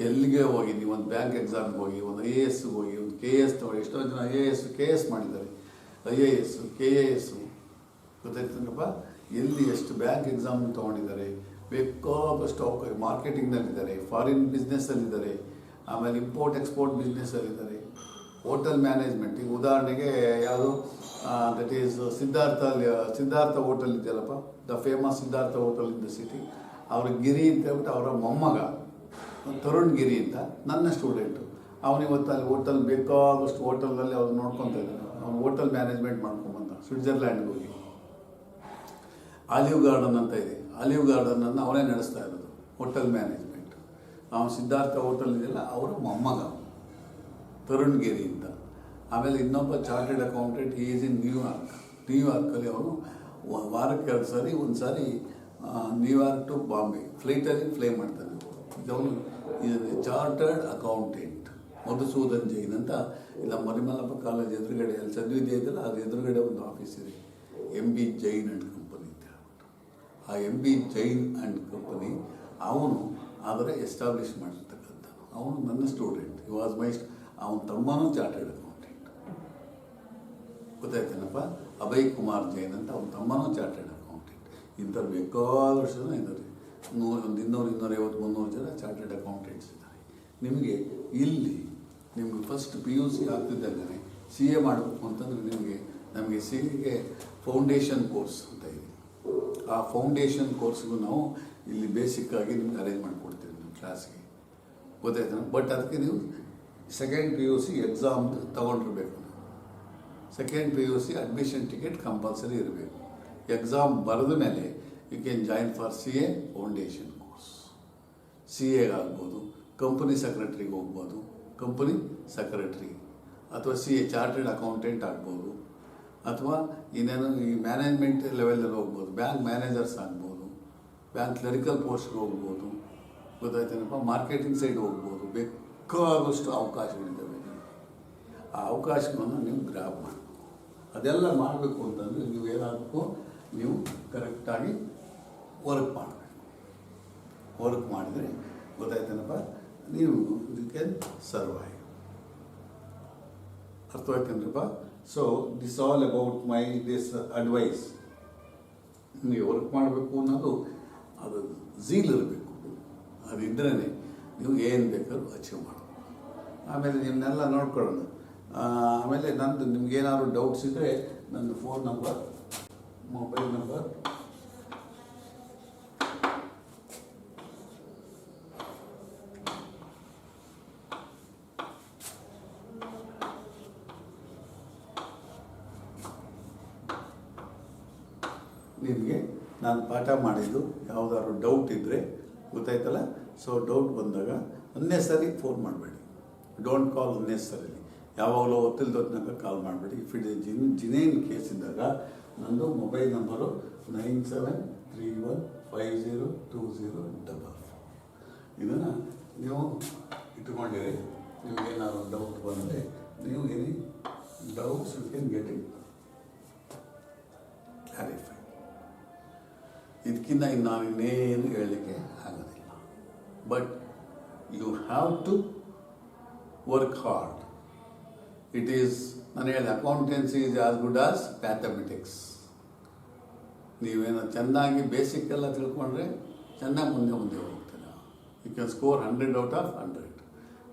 ಎಲ್ಲಿಗೆ ಹೋಗಿ ನೀವು ಒಂದು ಬ್ಯಾಂಕ್ ಎಕ್ಸಾಮ್ಗೆ ಹೋಗಿ, ಒಂದು IAS ಹೋಗಿ, ಒಂದು KS ತಗೊಳ್ಳಿ. ಎಷ್ಟೋ ಜನ IAS KS ಮಾಡಿದ್ದಾರೆ, IAS KAS. ಗೊತ್ತಾಯ್ತೇನಪ್ಪ? ಎಲ್ಲಿ ಎಷ್ಟು ಬ್ಯಾಂಕ್ ಎಕ್ಸಾಮ್ ತೊಗೊಂಡಿದ್ದಾರೆ, ಬೇಕಾದಷ್ಟು ಮಾರ್ಕೆಟಿಂಗ್ನಲ್ಲಿದ್ದಾರೆ, ಫಾರಿನ್ ಬಿಸ್ನೆಸ್ಸಲ್ಲಿದ್ದಾರೆ, ಆಮೇಲೆ ಇಂಪೋರ್ಟ್ ಎಕ್ಸ್ಪೋರ್ಟ್ ಬಿಸ್ನೆಸ್ಸಲ್ಲಿದ್ದಾರೆ, ಹೋಟೆಲ್ ಮ್ಯಾನೇಜ್ಮೆಂಟ್. ಈಗ ಉದಾಹರಣೆಗೆ ಯಾವುದು ದಟ್ ಈಸ್ ಸಿದ್ಧಾರ್ಥ ಹೋಟೆಲ್ ಇದೆಯಲ್ಲಪ್ಪ, the famous Siddhartha hotel in the city. ಅವ್ರ ಗಿರಿ ಅಂತ ಹೇಳ್ಬಿಟ್ಟು ಅವರ ಮೊಮ್ಮಗ ತರುಣ್ ಗಿರಿ ಅಂತ ನನ್ನ ಸ್ಟೂಡೆಂಟು. ಅವನಿವತ್ತು ಅಲ್ಲಿ ಹೋಟೆಲ್ ಬೇಕಾದಷ್ಟು ಹೋಟೆಲ್ನಲ್ಲಿ ಅವ್ರು ನೋಡ್ಕೊತಾ ಇದ್ದಾನೆ. ಅವ್ನು ಹೋಟೆಲ್ ಮ್ಯಾನೇಜ್ಮೆಂಟ್ ಮಾಡ್ಕೊಂಬಂದ ಸ್ವಿಟ್ಜರ್ಲ್ಯಾಂಡ್ಗೆ ಹೋಗಿ. ಆಲಿವ್ ಗಾರ್ಡನ್ ಅಂತ ಇದೆ, ಆಲಿವ್ ಗಾರ್ಡನನ್ನು ಅವನೇ ನಡೆಸ್ತಾ ಇರೋದು, ಹೋಟೆಲ್ ಮ್ಯಾನೇಜ್ಮೆಂಟ್. ಅವನು ಸಿದ್ಧಾರ್ಥ ಹೋಟೆಲ್ ಇದೆಯಲ್ಲ, ಅವರ ಮೊಮ್ಮಗ ತರುಣ್ ಗಿರಿ ಅಂತ. ಆಮೇಲೆ ಇನ್ನೊಬ್ಬ chartered accountant, he is in ನ್ಯೂಯಾರ್ಕಲ್ಲಿ ಅವನು ವಾರಕ್ಕೆ 2 ಸಾರಿ, ಒಂದು ಸಾರಿ ನ್ಯೂಯಾರ್ಕ್ ಟು ಬಾಂಬೆ ಫ್ಲೈಟಲ್ಲಿ ಫ್ಲೈ ಮಾಡ್ತಾನೆ. ಅವನು ಚಾರ್ಟರ್ಡ್ ಅಕೌಂಟೆಂಟ್ ಮಧುಸೂದನ್ ಜೈನ್ ಅಂತ. ಇಲ್ಲ ಮರಿಮಲ್ಲಪ್ಪ ಕಾಲೇಜ್ ಎದುರುಗಡೆ ಅಲ್ಲಿ ಸದ್ವಿದ್ಯೆ ಇದೆಯಲ್ಲ, ಅದು ಎದುರುಗಡೆ ಒಂದು ಆಫೀಸ್ ಇದೆ, MB ಜೈನ್ ಆ್ಯಂಡ್ ಕಂಪನಿ ಅಂತ ಹೇಳ್ಬಿಟ್ಟು. ಆ MB ಜೈನ್ ಆ್ಯಂಡ್ ಕಂಪನಿ ಅವನು ಅದರ ಎಸ್ಟಾಬ್ಲಿಷ್ ಮಾಡಿರ್ತಕ್ಕಂಥ. ಅವನು ನನ್ನ ಸ್ಟೂಡೆಂಟ್, ಹಿ ವಾಸ್ ಮೈ ಅವನ ತಮ್ಮನೂ ಚಾರ್ಟರ್ಡ್ ಅಕೌಂಟೆಂಟ್, ಗೊತ್ತಾಯ್ತೇನಪ್ಪ. ಅಭಯ್ ಕುಮಾರ್ ಜೈನ್ ಅಂತ ಅವನ ತಮ್ಮನೂ ಚಾರ್ಟರ್ಡ್ ಅಕೌಂಟೆಂಟ್. ಇಂಥವ್ರು ಬೇಕಾದಷ್ಟು ಜನ ಇದ್ದಾರೆ, ಒಂದು 200, 250, 300 ಜನ ಚಾರ್ಟರ್ಡ್ ಅಕೌಂಟೆಂಟ್ಸ್ ಇದ್ದಾರೆ. ನಿಮಗೆ ಇಲ್ಲಿ ನಿಮಗೆ ಫಸ್ಟ್ PUC ಆಗ್ತಿದ್ದಂಗೆ CA ಮಾಡಬೇಕು ಅಂತಂದರೆ ನಮಗೆ CA ಫೌಂಡೇಶನ್ ಕೋರ್ಸ್ ಅಂತ ಇದೆ. ಆ ಫೌಂಡೇಶನ್ ಕೋರ್ಸ್ಗೂ ನಾವು ಇಲ್ಲಿ ಬೇಸಿಕ್ಕಾಗಿ ನಿಮ್ಗೆ ಅರೇಂಜ್ ಮಾಡಿಕೊಡ್ತೀವಿ ನಿಮ್ಮ ಕ್ಲಾಸ್ಗೆ, ಗೊತ್ತಾಯ್ತು. ಬಟ್ ಅದಕ್ಕೆ ನೀವು ಸೆಕೆಂಡ್ PUC ಎಕ್ಸಾಮ್ ತೊಗೊಂಡಿರ್ಬೇಕು. Second PUC admission ticket compulsory ಇರಬೇಕು. ಎಕ್ಸಾಮ್ ಬರೆದ ಮೇಲೆ you can join for CA foundation course. CA ಆಗ್ಬೋದು, ಕಂಪನಿ ಸೆಕ್ರೆಟ್ರಿಗೆ ಹೋಗ್ಬೋದು, ಕಂಪನಿ ಸೆಕ್ರೆಟ್ರಿ, ಅಥವಾ CA ಚಾರ್ಟೆಡ್ ಅಕೌಂಟೆಂಟ್ ಆಗ್ಬೋದು, ಅಥವಾ ಇನ್ನೇನು ಈ ಮ್ಯಾನೇಜ್ಮೆಂಟ್ ಲೆವೆಲಲ್ಲಿ ಹೋಗ್ಬೋದು, ಬ್ಯಾಂಕ್ ಮ್ಯಾನೇಜರ್ಸ್ ಆಗ್ಬೋದು, ಬ್ಯಾಂಕ್ ಕ್ಲರಿಕಲ್ ಪೋಸ್ಟ್ಗೆ ಹೋಗ್ಬೋದು, ಗೊತ್ತಾಯ್ತೇನಪ್ಪ. ಮಾರ್ಕೆಟಿಂಗ್ ಸೈಡ್ ಹೋಗ್ಬೋದು. ಬೇಕಾದಷ್ಟು ಅವಕಾಶಗಳಿದ್ದಾವೆ. ಆ ಅವಕಾಶವನ್ನು ನೀವು ಗ್ರ್ಯಾಬ್ ಮಾಡಬೇಕು. ಅದೆಲ್ಲ ಮಾಡಬೇಕು ಅಂತಂದರೆ ನೀವು ಏನಾಗಬೇಕು, ನೀವು ಕರೆಕ್ಟಾಗಿ ವರ್ಕ್ ಮಾಡಬೇಕು. ವರ್ಕ್ ಮಾಡಿದರೆ ಗೊತ್ತಾಯ್ತೇನಪ್ಪ, ನೀವು ಯು ಕ್ಯಾನ್ ಸರ್ವೈವ್. ಅರ್ಥವಾಯ್ತೇನ್ರಪ್ಪ. So this all about my this advice. ನಿಮಗೆ ವರ್ಕ್ ಮಾಡಬೇಕು ಅನ್ನೋದು ಅದು ಝೀಲ್ ಇರಬೇಕು. ಅದಿದ್ರೇ ನೀವು ಏನು ಬೇಕಾದ್ರೂ ಅಚೀವ್ ಮಾಡಬೇಕು. ಆಮೇಲೆ ನಿಮ್ಮನ್ನೆಲ್ಲ ನೋಡ್ಕೊಳ್ಳೋಣ. ಆಮೇಲೆ ನಂದು ನಿಮ್ಗೇನಾದ್ರು ಡೌಟ್ಸ್ ಇದ್ದರೆ ನನ್ನ ಫೋನ್ ನಂಬರ್, ಮೊಬೈಲ್ ನಂಬರ್ ನಿಮಗೆ ನಾನು ಪಾಠ ಮಾಡಿದ್ದು ಯಾವುದಾದ್ರು ಡೌಟ್ ಇದ್ದರೆ ಗೊತ್ತಾಯ್ತಲ್ಲ. ಸೊ ಡೌಟ್ ಬಂದಾಗ ಅನ್ನೆಸರಿ ಫೋನ್ ಮಾಡಬೇಡಿ. Don't call unnecessarily. ಯಾವಾಗಲೂ ಹೊತ್ತಿಲ್ದೊತ್ತಿನಾಗ ಕಾಲ್ ಮಾಡಬೇಡಿ. If it is genuine case ಇದ್ದಾಗ ನಂದು ಮೊಬೈಲ್ ನಂಬರು 9731502044. ಇದನ್ನು ನೀವು ಇಟ್ಕೊಂಡಿರಿ. ನಿಮಗೇನಾದ್ರು ಡೌಟ್ ಬಂದರೆ ನೀವು any doubts you can get it clarify. ಇದಕ್ಕಿಂತ ನಾನು ಇನ್ನೇನು ಹೇಳಲಿಕ್ಕೆ ಆಗೋದಿಲ್ಲ. But you have to work hard. It is, ನಾನು ಹೇಳಿದೆ, accountancy is as good as mathematics. ನೀವೇನೋ ಚೆನ್ನಾಗಿ ಬೇಸಿಕ್ ಎಲ್ಲ ತಿಳ್ಕೊಂಡ್ರೆ ಚೆನ್ನಾಗಿ ಮುಂದೆ ಹೋಗ್ತೀರ. You can score 100 out of 100.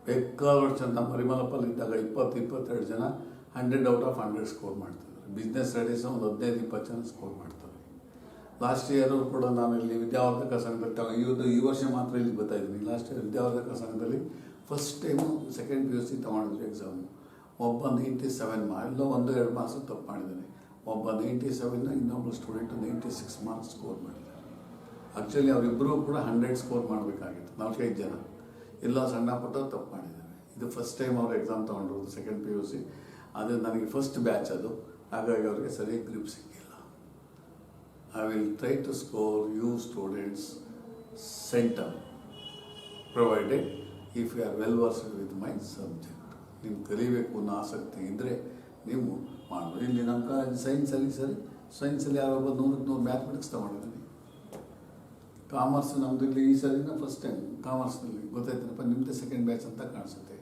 ಬೇಕಾದಷ್ಟು ಚಂದ ಮರಿಮಲಪ್ಪಲ್ಲಿ ಇದ್ದಾಗ 20-22 ಜನ 100 ಔಟ್ ಆಫ್ 100 ಸ್ಕೋರ್ ಮಾಡ್ತಿದ್ದಾರೆ. ಬಿಸ್ನೆಸ್ ಸ್ಟಡೀಸ್ ಒಂದು 15-20 ಜನ ಸ್ಕೋರ್ ಮಾಡ್ತಾರೆ. ಲಾಸ್ಟ್ ಇಯರು ಕೂಡ ನಾನು ಇಲ್ಲಿ ವಿದ್ಯಾವರ್ಧಕ ಸಂಘದಲ್ಲಿ ಈ ವರ್ಷ ಮಾತ್ರ ಇಲ್ಲಿ ಬರ್ತಾಯಿದ್ದೀನಿ. ಲಾಸ್ಟ್ ಇಯರ್ ವಿದ್ಯಾವರ್ಧಕ ಸಂಘದಲ್ಲಿ ಫಸ್ಟ್ ಟೈಮು ಸೆಕೆಂಡ್ PUC ತೊಗೊಂಡಿದ್ರು ಎಕ್ಸಾಮು. ಒಬ್ಬ 97 ಎಲ್ಲೋ 1-2 ಮಾರ್ಕ್ಸ್ ತಪ್ಪು ಮಾಡಿದ್ದಾನೆ. ಒಬ್ಬ 97, ಇನ್ನೊಬ್ಬ ಸ್ಟೂಡೆಂಟು 96 ಮಾರ್ಕ್ಸ್ ಸ್ಕೋರ್ ಮಾಡಿದ್ದಾರೆ. ಆ್ಯಕ್ಚುಲಿ ಅವರಿಬ್ಬರೂ ಕೂಡ 100 ಸ್ಕೋರ್ ಮಾಡಬೇಕಾಗಿತ್ತು. 4-5 ಜನ ಎಲ್ಲ ಸಣ್ಣ ಪುಟ್ಟ ತಪ್ಪು ಮಾಡಿದ್ದಾರೆ. ಇದು ಫಸ್ಟ್ ಟೈಮ್ ಅವರು ಎಕ್ಸಾಮ್ ತೊಗೊಂಡಿರೋದು ಸೆಕೆಂಡ್ PUC. ಅದು ನನಗೆ ಫಸ್ಟ್ ಬ್ಯಾಚ್ ಅದು. ಹಾಗಾಗಿ ಅವರಿಗೆ ಸರಿಯಾಗಿ ಗ್ರಿಪ್ ಸಿಕ್ಕಿಲ್ಲ. I will try to score you students center provided if you are well versed with my subject. ನೀವು ಕಲಿಬೇಕು ಅನ್ನೋ ಆಸಕ್ತಿ ಇದ್ದರೆ ನೀವು ಮಾಡಬೇಕು. ಇಲ್ಲಿ ನಮ್ಮ ಸೈನ್ಸಲ್ಲಿ ಯಾರೊಬ್ಬ 100-100 ಮ್ಯಾಥಮೆಟಿಕ್ಸ್ ತೊಗೊಂಡಿದ್ದೀನಿ. ಕಾಮರ್ಸ್ ನಮ್ಮದು ಇಲ್ಲಿ ಈ ಸರಿನ ಫಸ್ಟ್ ಟೈಮ್ ಕಾಮರ್ಸ್ನಲ್ಲಿ. ಗೊತ್ತಾಯ್ತನಪ್ಪ, ನಿಮ್ಮದೇ ಸೆಕೆಂಡ್ ಬ್ಯಾಚ್ ಅಂತ ಕಾಣಿಸುತ್ತೆ.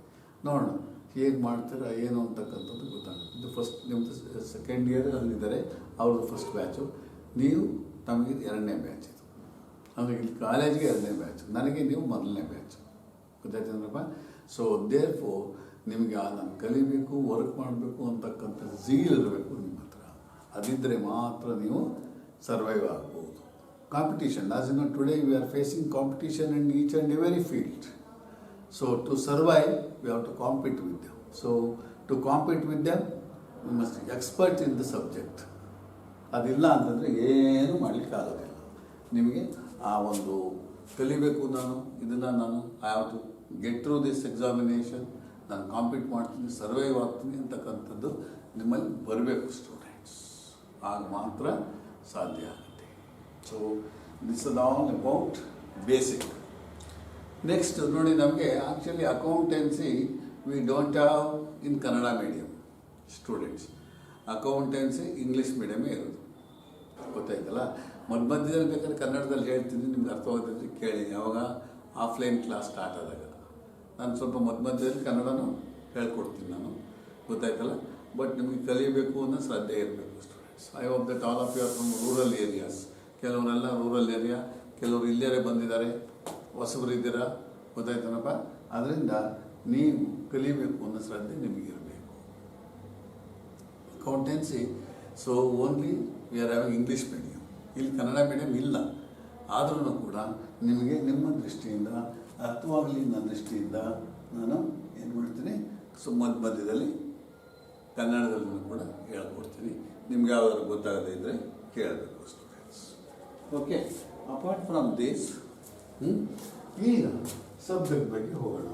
ನೋಡೋಣ ಹೇಗೆ ಮಾಡ್ತೀರಾ ಏನು ಅಂತಕ್ಕಂಥದ್ದು ಗೊತ್ತಾಗುತ್ತೆ. ಇದು ಫಸ್ಟ್ ನಿಮ್ಮದು ಸೆಕೆಂಡ್ ಇಯರ್ ಅಲ್ಲಿದ್ದಾರೆ, ಅವ್ರದ್ದು ಫಸ್ಟ್ ಬ್ಯಾಚು. ನೀವು ನಮಗೆ 2ನೇ ಬ್ಯಾಚ್. ಇದು ಅಂದರೆ ಇಲ್ಲಿ ಕಾಲೇಜಿಗೆ 2ನೇ ಬ್ಯಾಚ್, ನನಗೆ ನೀವು 1ನೇ ಬ್ಯಾಚ್. ಗೊತ್ತಾಯ್ತಂದ್ರಪ್ಪ. ಸೊ ದೇರ್ ಫೋರ್ ನಿಮಗೆ ನಾನು ಕಲಿಬೇಕು, ವರ್ಕ್ ಮಾಡಬೇಕು ಅಂತಕ್ಕಂಥ ಝೀಲ್ ಇರಬೇಕು ನಿಮ್ಮ ಹತ್ರ. ಅದಿದ್ದರೆ ಮಾತ್ರ ನೀವು ಸರ್ವೈವ್ ಆಗ್ಬೋದು. Competition, as you know today we are facing competition in each and every field. So to survive we have to compete with them. So to compete with them you must expert in the subject. ಅದಿಲ್ಲ ಅಂತಂದರೆ ಏನೂ ಮಾಡಲಿಕ್ಕೆ ಆಗೋದಿಲ್ಲ. ನಿಮಗೆ ಆ ಒಂದು ಕಲಿಬೇಕು, ನಾನು ಇದನ್ನು I have to get through this examination ನಾನು ಕಾಂಪೀಟ್ ಮಾಡ್ತೀನಿ, ಸರ್ವೈವ್ ಆಗ್ತೀನಿ ಅಂತಕ್ಕಂಥದ್ದು ನಿಮ್ಮಲ್ಲಿ ಬರಬೇಕು ಸ್ಟೂಡೆಂಟ್ಸ್. ಆಗ ಮಾತ್ರ ಸಾಧ್ಯ ಆಗುತ್ತೆ. So this is all about basic. Next ನೋಡಿ, ನಮಗೆ actually accountancy we don't have in Kannada medium students. Accountancy English ಮೀಡಿಯಮೇ ಇರೋದು, ಗೊತ್ತಾಯ್ತಲ್ಲ. ಮಧ್ಯದಲ್ಲಿ ಬೇಕಾದ್ರೆ ಕನ್ನಡದಲ್ಲಿ ಹೇಳ್ತೀನಿ, ನಿಮ್ಗೆ ಅರ್ಥವಾಗ್ತದೆ ಕೇಳಿ. ಯಾವಾಗ ಆಫ್ಲೈನ್ ಕ್ಲಾಸ್ ಸ್ಟಾರ್ಟ್ ಆದಾಗ ನಾನು ಸ್ವಲ್ಪ ಮಧ್ಯದಲ್ಲಿ ಕನ್ನಡನೂ ಹೇಳ್ಕೊಡ್ತೀನಿ ನಾನು, ಗೊತ್ತಾಯ್ತಲ್ಲ. ಬಟ್ ನಿಮಗೆ ಕಲಿಬೇಕು ಅನ್ನೋ ಶ್ರದ್ಧೆ ಇರಬೇಕು students. I hope that all of you are from rural areas. ಕೆಲವರೆಲ್ಲ ರೂರಲ್ ಏರಿಯಾ, ಕೆಲವರು ಇಲ್ಲೇ ಬಂದಿದ್ದಾರೆ, ಹೊಸಬರು ಇದ್ದೀರಾ, ಗೊತ್ತಾಯ್ತನಪ್ಪ. ಅದರಿಂದ ನೀವು ಕಲಿಬೇಕು ಅನ್ನೋ ಶ್ರದ್ಧೆ ನಿಮಗಿರಬೇಕು. Accountancy so only we are having English medium, ಇಲ್ಲಿ ಕನ್ನಡ ಮೀಡಿಯಮ್ ಇಲ್ಲ. ಆದ್ರೂ ಕೂಡ ನಿಮಗೆ ನಿಮ್ಮ ದೃಷ್ಟಿಯಿಂದ ಅರ್ಥವಾಗಲಿ ನನ್ನ ದೃಷ್ಟಿಯಿಂದ ನಾನು ಏನು ಮಾಡ್ತೀನಿ, ಮಧ್ಯದಲ್ಲಿ ಕನ್ನಡದಲ್ಲೂ ಕೂಡ ಹೇಳ್ಕೊಡ್ತೀನಿ. ನಿಮ್ಗೆ ಯಾವ್ದಾದ್ರು ಗೊತ್ತಾಗದೇ ಇದ್ದರೆ ಕೇಳಬೇಕು students. Okay, apart from this ಈಗ ಸಬ್ಜೆಕ್ಟ್ ಬಗ್ಗೆ ಹೋಗೋಣ.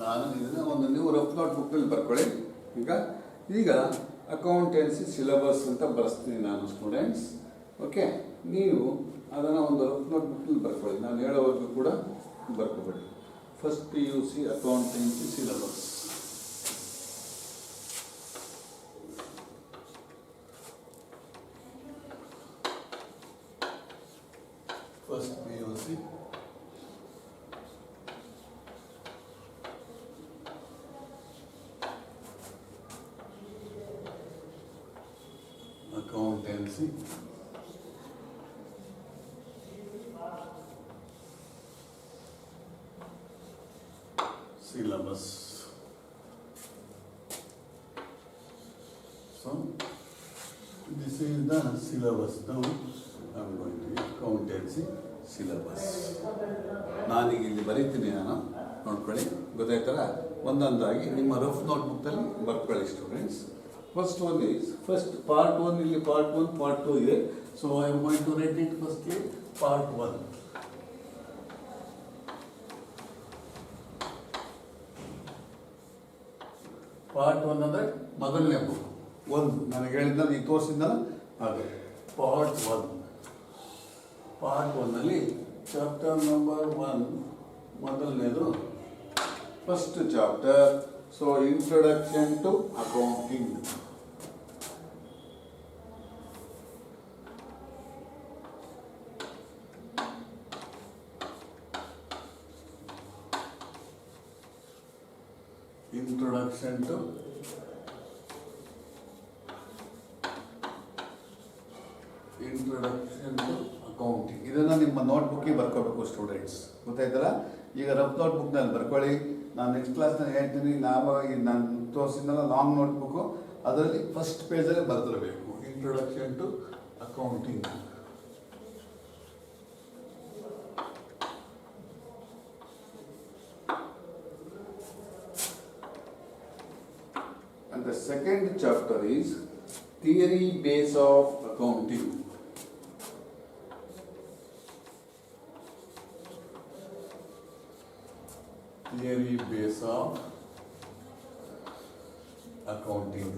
ನಾನು ಇದನ್ನು ಒಂದು ನೀವು ರಫ್ ನೋಟ್ ಬುಕ್ನಲ್ಲಿ ಬರ್ಕೊಳ್ಳಿ. ಈಗ ಅಕೌಂಟೆನ್ಸಿ ಸಿಲೆಬಸ್ ಅಂತ ಬರೆಸ್ತೀನಿ ನಾನು ಸ್ಟೂಡೆಂಟ್ಸ್. ಓಕೆ, ನೀವು ಅದನ್ನು ಒಂದು ರಫ್ ನೋಟ್ ಬುಕ್ನಲ್ಲಿ ಬರ್ಕೊಳ್ಳಿ. ನಾನು ಹೇಳೋವರೆಗೂ ಕೂಡ ಬರ್ಕೋಬೇಡಿ. First PUC accountancy syllabus. First PUC accountancy syllabus. So this is the syllabus. Now I am going to accountancy syllabus. ನಾನೀಗ ಇಲ್ಲಿ ಬರೀತೀನಿ, ನಾನು ನೋಡ್ಕೊಳ್ಳಿ, ಗೊತ್ತಾಯ್ತಲ್ಲ. ಒಂದೊಂದಾಗಿ ನಿಮ್ಮ ರಫ್ ನೋಟ್ಬುಕ್ಕಲ್ಲಿ ಬರ್ಕೊಳ್ಳಿ students. First one is, first part 1 ಇಲ್ಲಿ part 1, part 2 ಇದೆ. So I am going to write it firstly part 1. part 1 ಅಂದರೆ ಮೊದಲನೇ ಬುಕ್. ಒಂದು ನನಗೆ ಹೇಳಿದ್ನಲ್ಲ, ಈ ತೋರಿಸಿದ್ನಲ್ಲ ಅದು part 1. part 1 ಅಲ್ಲಿ ಚಾಪ್ಟರ್ ನಂಬರ್ 1 ಮೊದಲನೇದು first chapter. So introduction to accounting. Introduction to accounting. ಇದನ್ನು ನಿಮ್ಮ ನೋಟ್ಬುಕ್ಗೆ ಬರ್ಕೋಬೇಕು ಸ್ಟೂಡೆಂಟ್ಸ್, ಗೊತ್ತಾಯ್ತಲ್ಲ. ಈಗ ರಫ್ ನೋಟ್ಬುಕ್ನಲ್ಲಿ ಬರ್ಕೊಳ್ಳಿ. ನಾನು ನೆಕ್ಸ್ಟ್ ಕ್ಲಾಸ್ನಲ್ಲಿ ಹೇಳ್ತೀನಿ. ನಾನು ತೋರಿಸಿದ್ನಲ್ಲ ಲಾಂಗ್ ನೋಟ್ಬುಕ್ಕು, ಅದರಲ್ಲಿ ಫಸ್ಟ್ ಪೇಜಲ್ಲಿ ಬರೆದಿರಬೇಕು introduction to accounting. And the second chapter is theory base of accounting. Theory base of accounting.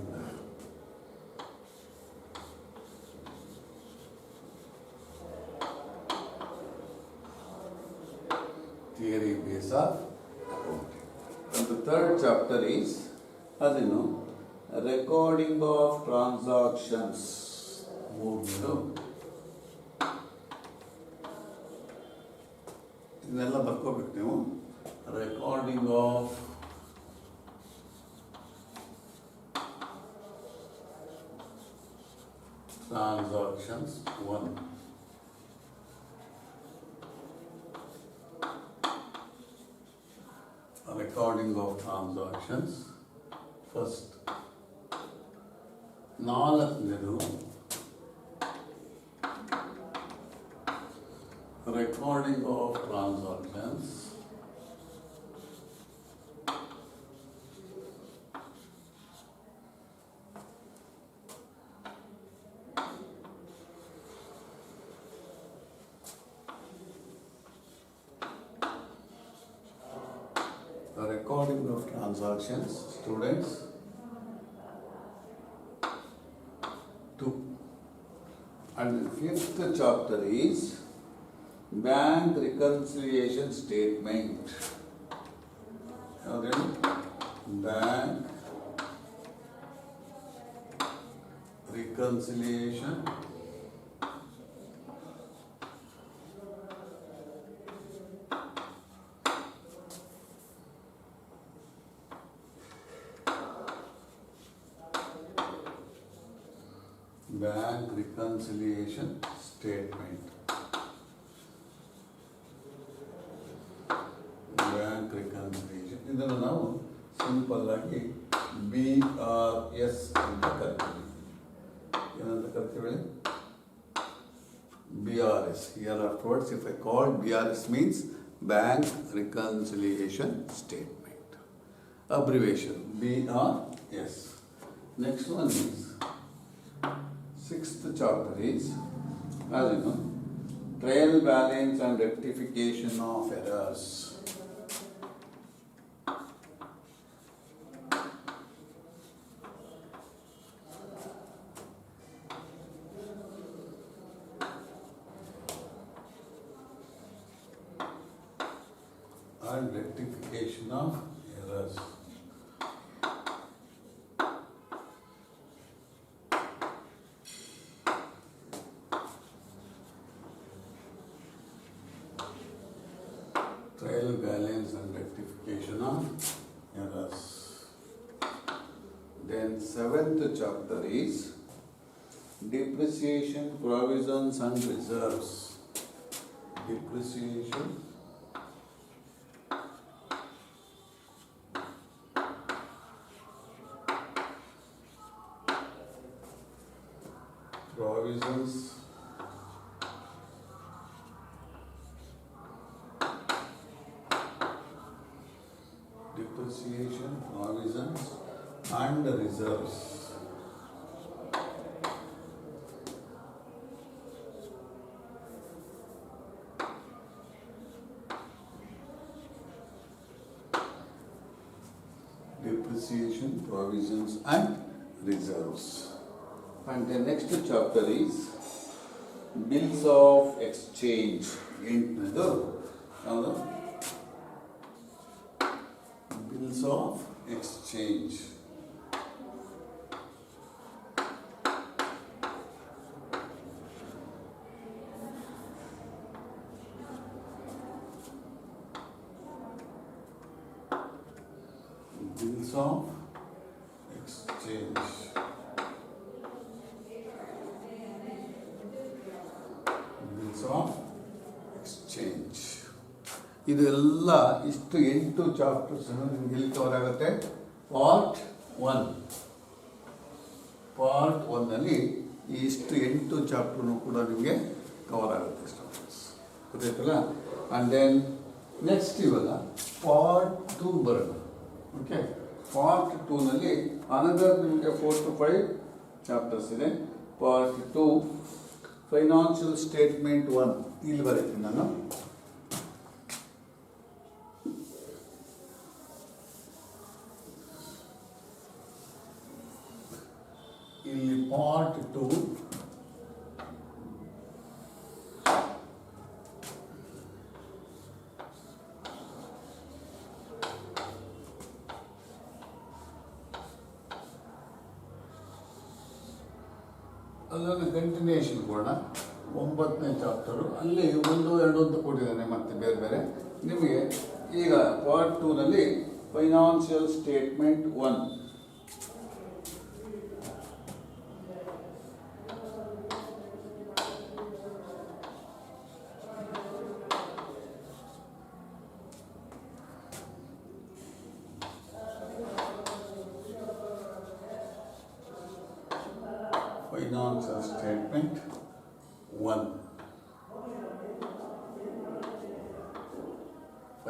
Theory base of accounting. And the third chapter is, as you know, recording of transactions. ಇದನ್ನೆಲ್ಲ ಬರ್ಕೋಬೇಕು ನೀವು. Recording of transactions 1. Recording of transactions first. ನಾಲ್ಕನೇದು recording of transactions. The recording of transactions, students. 2. And the fifth chapter is bank reconciliation statement. Okay. Bank reconciliation bank reconciliation statement. Bank reconciliation. ಇದನ್ನು ನಾವು simple ಆಗಿ BRS ಅಂತ ಕರಿತೀವಿ. ಏನಂತ ಕರಿತೀವಿ? BRS. Here afterwards, if I call BRS means bank reconciliation statement. Abbreviation BRS. Next one is sixth chapter is, as you know, trial balance and rectification of errors. And rectification of errors. Trial balance and rectification of errors. Then seventh chapter is depreciation, provisions and reserves. Depreciation, provisions depreciation, provisions and reserves. Depreciation, provisions and reserves. And the next chapter is bills of exchange. Bills of exchange. Bills of exchange. Bills of exchange. ಇದೆಲ್ಲ ಇಷ್ಟು 8 chapters ನಿಮ್ಗೆ ಎಲ್ಲಿ cover ಆಗುತ್ತೆ? Part 1 ಅಲ್ಲಿ ಇಷ್ಟು 8 ಚಾಪ್ಟರ್ನು ಕೂಡ ನಿಮಗೆ cover ಆಗುತ್ತೆ ಸ್ಟೂಡೆಂಟ್ಸ್. ಗೊತ್ತಾಯ್ತಲ್ಲ? ಆ್ಯಂಡ್ ದೆನ್ ನೆಕ್ಸ್ಟ್ ಇವಾಗ ಪಾರ್ಟ್ 2 ಬರೋಣ. ಓಕೆ, ಪಾರ್ಟ್ 2ನಲ್ಲಿ ಅನದರ್ ನಿಮಗೆ 4 to 5 ಚಾಪ್ಟರ್ಸ್ ಇದೆ. ಪಾರ್ಟ್ 2 ಫೈನಾನ್ಷಿಯಲ್ ಸ್ಟೇಟ್ಮೆಂಟ್ 1 ಇಲ್ಲಿ ಬರೀತೀನಿ ನಾನು. ಇಲ್ಲಿ ಪಾರ್ಟ್ 2 ಅದನ್ನು ಕಂಟಿನ್ಯೂಷನ್ ಕೊಡೋಣ. 9ನೇ ಚಾಪ್ಟರು ಅಲ್ಲಿ 1, 2 ಅಂತ ಕೊಟ್ಟಿದ್ದಾನೆ, ಮತ್ತೆ ಬೇರೆ ಬೇರೆ ನಿಮಗೆ. ಈಗ ಪಾರ್ಟ್ 2ನಲ್ಲಿ financial statement 1. Financial statement 1.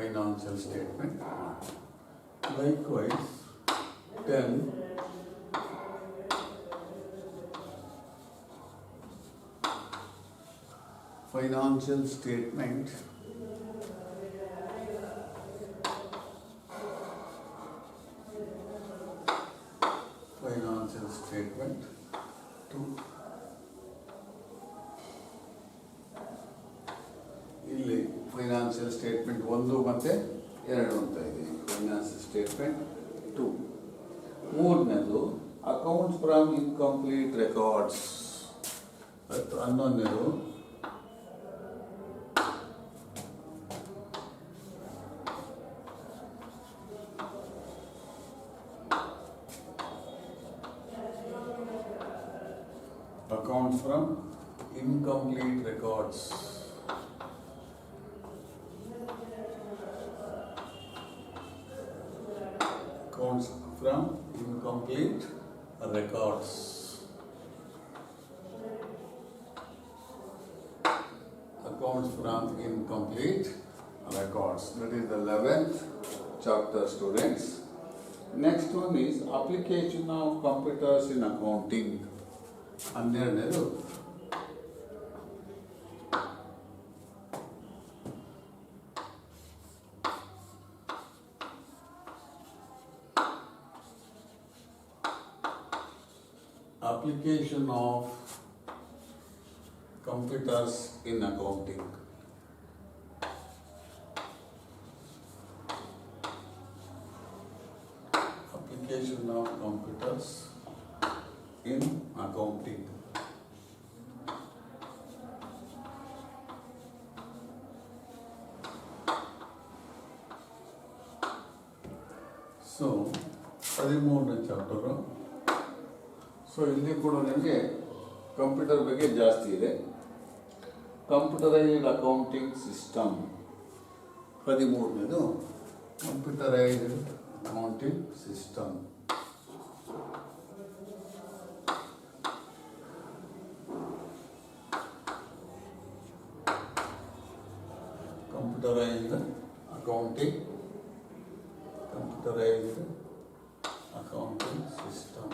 financial statement. Likewise, 10 financial statement financial statement 2. ಇಲ್ಲಿ ಫೈನಾನ್ಷಿಯಲ್ ಸ್ಟೇಟ್ಮೆಂಟ್ 1 ಮತ್ತು 2 ಅಂತ ಇದೆ. Financial statement 2. ಮೂರನೇದು ಅಕೌಂಟ್ಸ್ ಫ್ರಮ್ ಇನ್ಕಂಪ್ಲೀಟ್ ರೆಕಾರ್ಡ್ಸ್. 11ನೇದು accounts from incomplete records. Accounts from incomplete records. Accounts from incomplete records. That is the 11th chapter, students. Next one is application of computers in accounting. 12ನೇದು application of computers in accounting. Application of computers in accounting. So 13ನೇ chapter. So ಇಲ್ಲಿ ಕೂಡ ನಿಮಗೆ computer ಬಗ್ಗೆ ಜಾಸ್ತಿ ಇದೆ. Computerized accounting system 13ನೇದು computerized accounting system. Computerized accounting system. Computerized accounting system.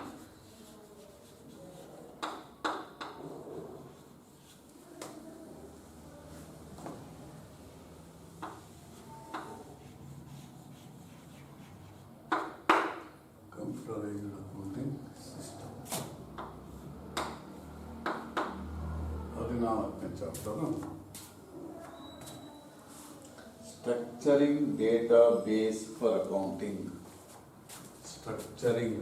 14ನೇ chapter. Structuring database for accounting. Structuring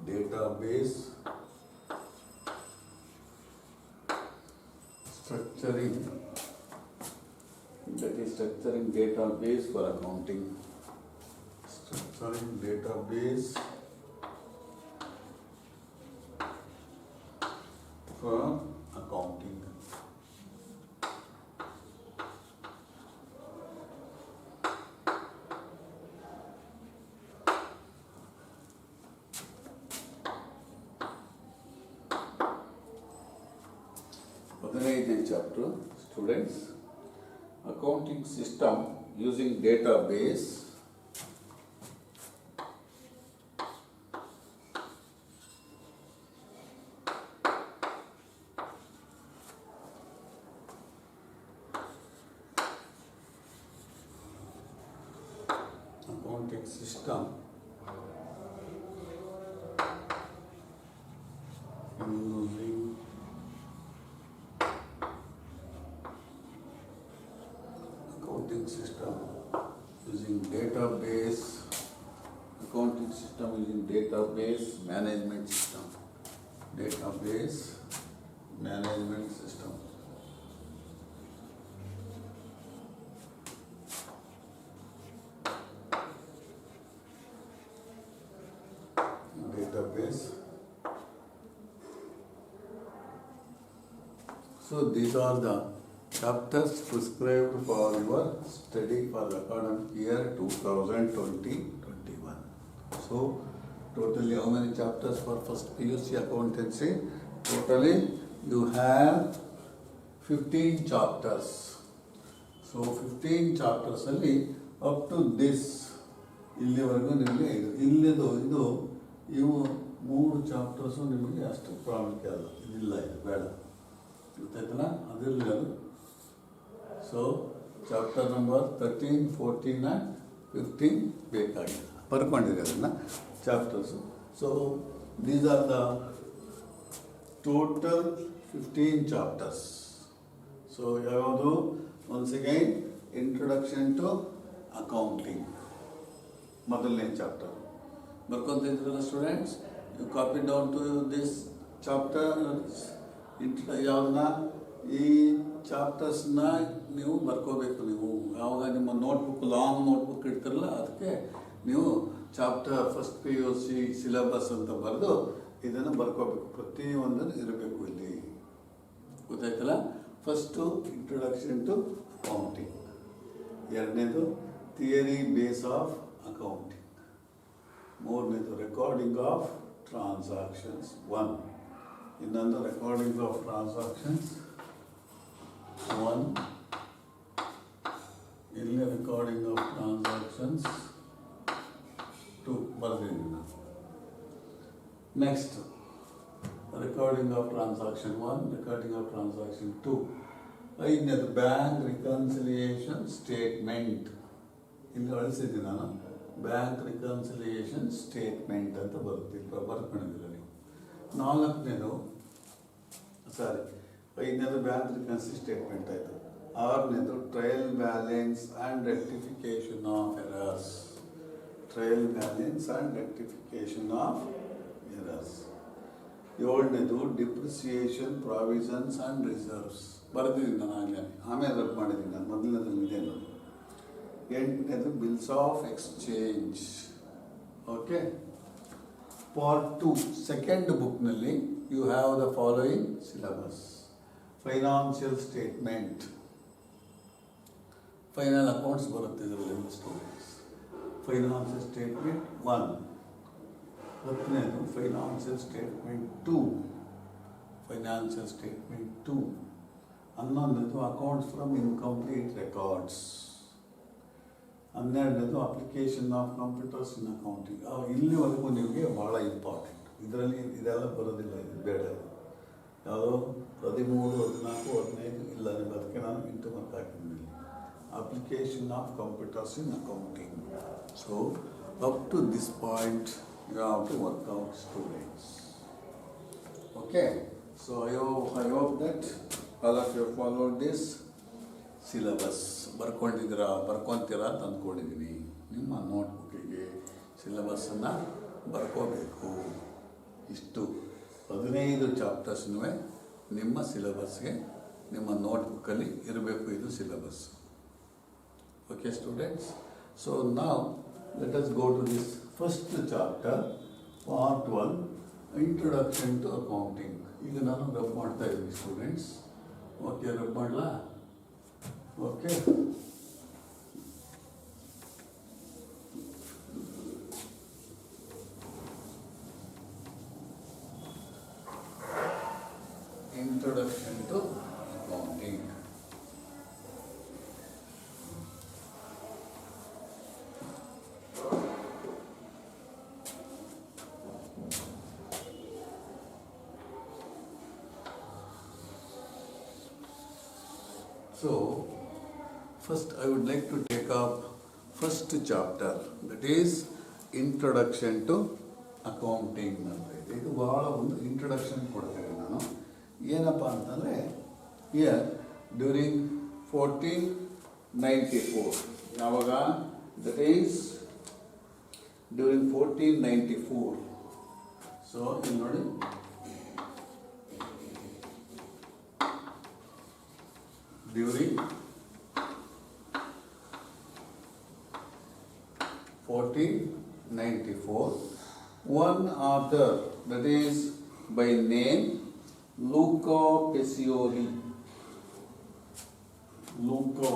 database. That is structuring database for accounting. Structuring database for accounting. Chapter, students. Accounting system using database. Accounting system using database. Accounting system using database management system. Database management system. Database. So these are the chapters prescribed for your study for academic year 2020-21. So Totally, how many chapters for first PUC accountancy? Totally, you have 15 chapters. So 15 chapters ಅಲ್ಲಿ up to this ಇಲ್ಲಿವರೆಗೂ ನಿಮಗೆ ಇಲ್ಲಿದು ಇವು 3 chapters ನಿಮಗೆ ಅಷ್ಟು ಪ್ರಾಮುಖ್ಯ ಅಲ್ಲ, ಇದಿಲ್ಲ, ಇದು ಬೇಡ, ಗೊತ್ತಾಯ್ತಲ್ಲ, ಅದಿರಲಿ ಅದು. ಸೊ ಚಾಪ್ಟರ್ ನಂಬರ್ 13, 14 ಆ್ಯಂಡ್ 15 ಬೇಕಾಗಿಲ್ಲ, ಬರ್ಕೊಂಡಿರಿ ಅದನ್ನು chapters. So these are the total 15 chapters. So ಯಾವುದು? Once again introduction to accounting, ಮೊದಲನೇ ಚಾಪ್ಟರ್ ಬರ್ಕೊತಿದ್ರಲ್ಲ students. You copy down to this chapter. ಯಾವ್ದನ್ನ? ಈ ಚಾಪ್ಟರ್ಸ್ನ ನೀವು ಬರ್ಕೋಬೇಕು. ನೀವು ಯಾವಾಗ ನಿಮ್ಮ ನೋಟ್ಬುಕ್, ಲಾಂಗ್ ನೋಟ್ಬುಕ್ ಇಡ್ತಿರಲ್ಲ, ಅದಕ್ಕೆ ನೀವು ಚಾಪ್ಟರ್ ಫಸ್ಟ್ PUC ಸಿಲೆಬಸ್ ಅಂತ ಬರೆದು ಇದನ್ನು ಬರ್ಕೋಬೇಕು. ಪ್ರತಿಯೊಂದನ್ನು ಇರಬೇಕು ಇಲ್ಲಿ, ಗೊತ್ತಾಯ್ತಲ್ಲ. ಫಸ್ಟು ಇಂಟ್ರೊಡಕ್ಷನ್ ಟು ಅಕೌಂಟಿಂಗ್, ಎರಡನೇದು ಥಿಯರಿ ಬೇಸ್ ಆಫ್ ಅಕೌಂಟಿಂಗ್, ಮೂರನೇದು ರೆಕಾರ್ಡಿಂಗ್ ಆಫ್ ಟ್ರಾನ್ಸಾಕ್ಷನ್ಸ್ 1, ಇನ್ನೊಂದು ರೆಕಾರ್ಡಿಂಗ್ ಆಫ್ ಟ್ರಾನ್ಸಾಕ್ಷನ್ಸ್ 1, ಇಲ್ಲಿ ರೆಕಾರ್ಡಿಂಗ್ ಆಫ್ ಟ್ರಾನ್ಸಾಕ್ಷನ್ಸ್ 2 ಬರ್ತೀನಿ ನಾನು. Next recording of transaction 1, recording of transaction 2. ಐದನೇದು ಬ್ಯಾಂಕ್ ರಿಕನ್ಸಿಲಿಯೇಷನ್ ಸ್ಟೇಟ್ಮೆಂಟ್, ಇಲ್ಲಿ ಅಳಿಸಿದ್ದೀನಿ ನಾನು. ಬ್ಯಾಂಕ್ ರಿಕನ್ಸಿಲಿಯೇಷನ್ ಸ್ಟೇಟ್ಮೆಂಟ್ ಅಂತ ಬರುತ್ತಿಲ್ಲ, ಬರ್ಕೊಂಡಿದ್ದೀರ ನೀವು. ಐದನೇದು ಬ್ಯಾಂಕ್ ರಿಕನ್ಸಿಲಿ ಸ್ಟೇಟ್ಮೆಂಟ್ ಆಯಿತು. ಆರನೇದು trial balance and rectification of errors, trial balance and rectification of errors. ಏಳನೇದು ಡಿಪ್ರಿಸಿಯೇಷನ್ ಪ್ರಾವಿಷನ್ಸ್ ಆ್ಯಂಡ್ ರಿಸರ್ವ್ಸ್, ಬರೆದಿದ್ದೀನಿ ನಾನು ಆಗಲೇ, ಆಮೇಲೆ ರಬ್ ಮಾಡಿದ್ದೀನಿ ನಾನು, ಮೊದಲನೇದು ಇದೆ ನಾನು. ಎಂಟನೇದು bills of exchange. Okay. Part 2 second ಬುಕ್ನಲ್ಲಿ you have the following syllabus. Financial statement, final accounts ಬರುತ್ತೆ ಇದರಲ್ಲಿ ಸ್ಟೂಡೆಂಟ್ಸ್. Financial statement 1. ಹತ್ತನೇದು ಫೈನಾನ್ಷಿಯಲ್ ಸ್ಟೇಟ್ಮೆಂಟ್ 2, ಫೈನಾನ್ಷಿಯಲ್ ಸ್ಟೇಟ್ಮೆಂಟ್ 2. 11ನೇದು ಅಕೌಂಟ್ಸ್ ಫ್ರಮ್ ಇನ್ಕಂಪ್ಲೀಟ್ ರೆಕಾರ್ಡ್ಸ್. 12ನೇದು application of computers in accounting. ಇಲ್ಲಿವರೆಗೂ ನಿಮಗೆ ಭಾಳ important. ಇದರಲ್ಲಿ ಇದೆಲ್ಲ ಬರೋದಿಲ್ಲ, ಇದು ಬೇಡ. ಯಾವುದೋ 13, 14, 15 ಇಲ್ಲ, ನಿಮ್ಗೆ ಅದಕ್ಕೆ ನಾನು ಇಂಟು ಮಾರ್ಕ್ ಹಾಕಿದ್ದೀನಿ. Application of computers in accounting. So up to this point you have to work out, students. Okay, so I hope that all of you followed this syllabus. ಬರ್ಕೊಂತೀರಾ ಅಂತ ಅಂದ್ಕೊಂಡಿದ್ದೀನಿ. ನಿಮ್ಮ ನೋಟ್ಬುಕ್ಕಿಗೆ ಸಿಲೆಬಸ್ಸನ್ನು ಬರ್ಕೋಬೇಕು. ಇಷ್ಟು 15 ಚಾಪ್ಟರ್ಸ್ನೂ ನಿಮ್ಮ ಸಿಲೆಬಸ್ಗೆ ನಿಮ್ಮ ನೋಟ್ಬುಕ್ಕಲ್ಲಿ ಇರಬೇಕು. ಇದು ಸಿಲೆಬಸ್. ಓಕೆ ಸ್ಟೂಡೆಂಟ್ಸ್, ಸೊ ನಾವು let us go to this first chapter, part 1, introduction to accounting. ಈಗ ನಾನು ರಬ್ ಮಾಡ್ತಾ ಇದ್ದೀನಿ ಸ್ಟೂಡೆಂಟ್ಸ್. ಓಕೆ, ರಬ್ ಮಾಡಲಾ? Okay. Introduction to accounting. So, first I would like to take up first chapter, that is introduction to accounting. ಇದು ಭಾಳ ಒಂದು introduction ಕೊಡ್ತೇನೆ ನಾನು. ಏನಪ್ಪ ಅಂತಂದರೆ, ಹಿಯರ್ ಡ್ಯೂರಿಂಗ್ 1494, ಯಾವಾಗ? That is during 1494. ಸೊ ಇಲ್ಲಿ ನೋಡಿ, during 1494, one author, that is by name Luca Pacioli. Luca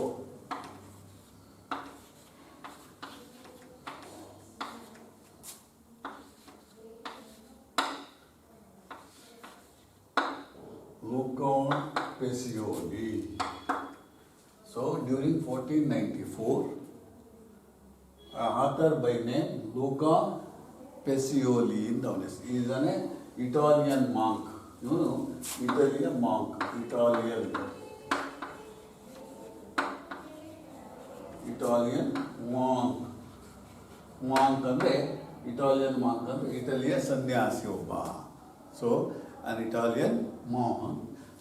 Pescioli. So during 1494, author by name Luca Pescioli in the he is an Italian monk. You know, Italian monk, Italian monk. Monk ಅಂದರೆ Italian monk ಅಂದರೆ ಇಟಲಿಯ ಸನ್ಯಾಸಿ ಒಬ್ಬ. So an Italian monk.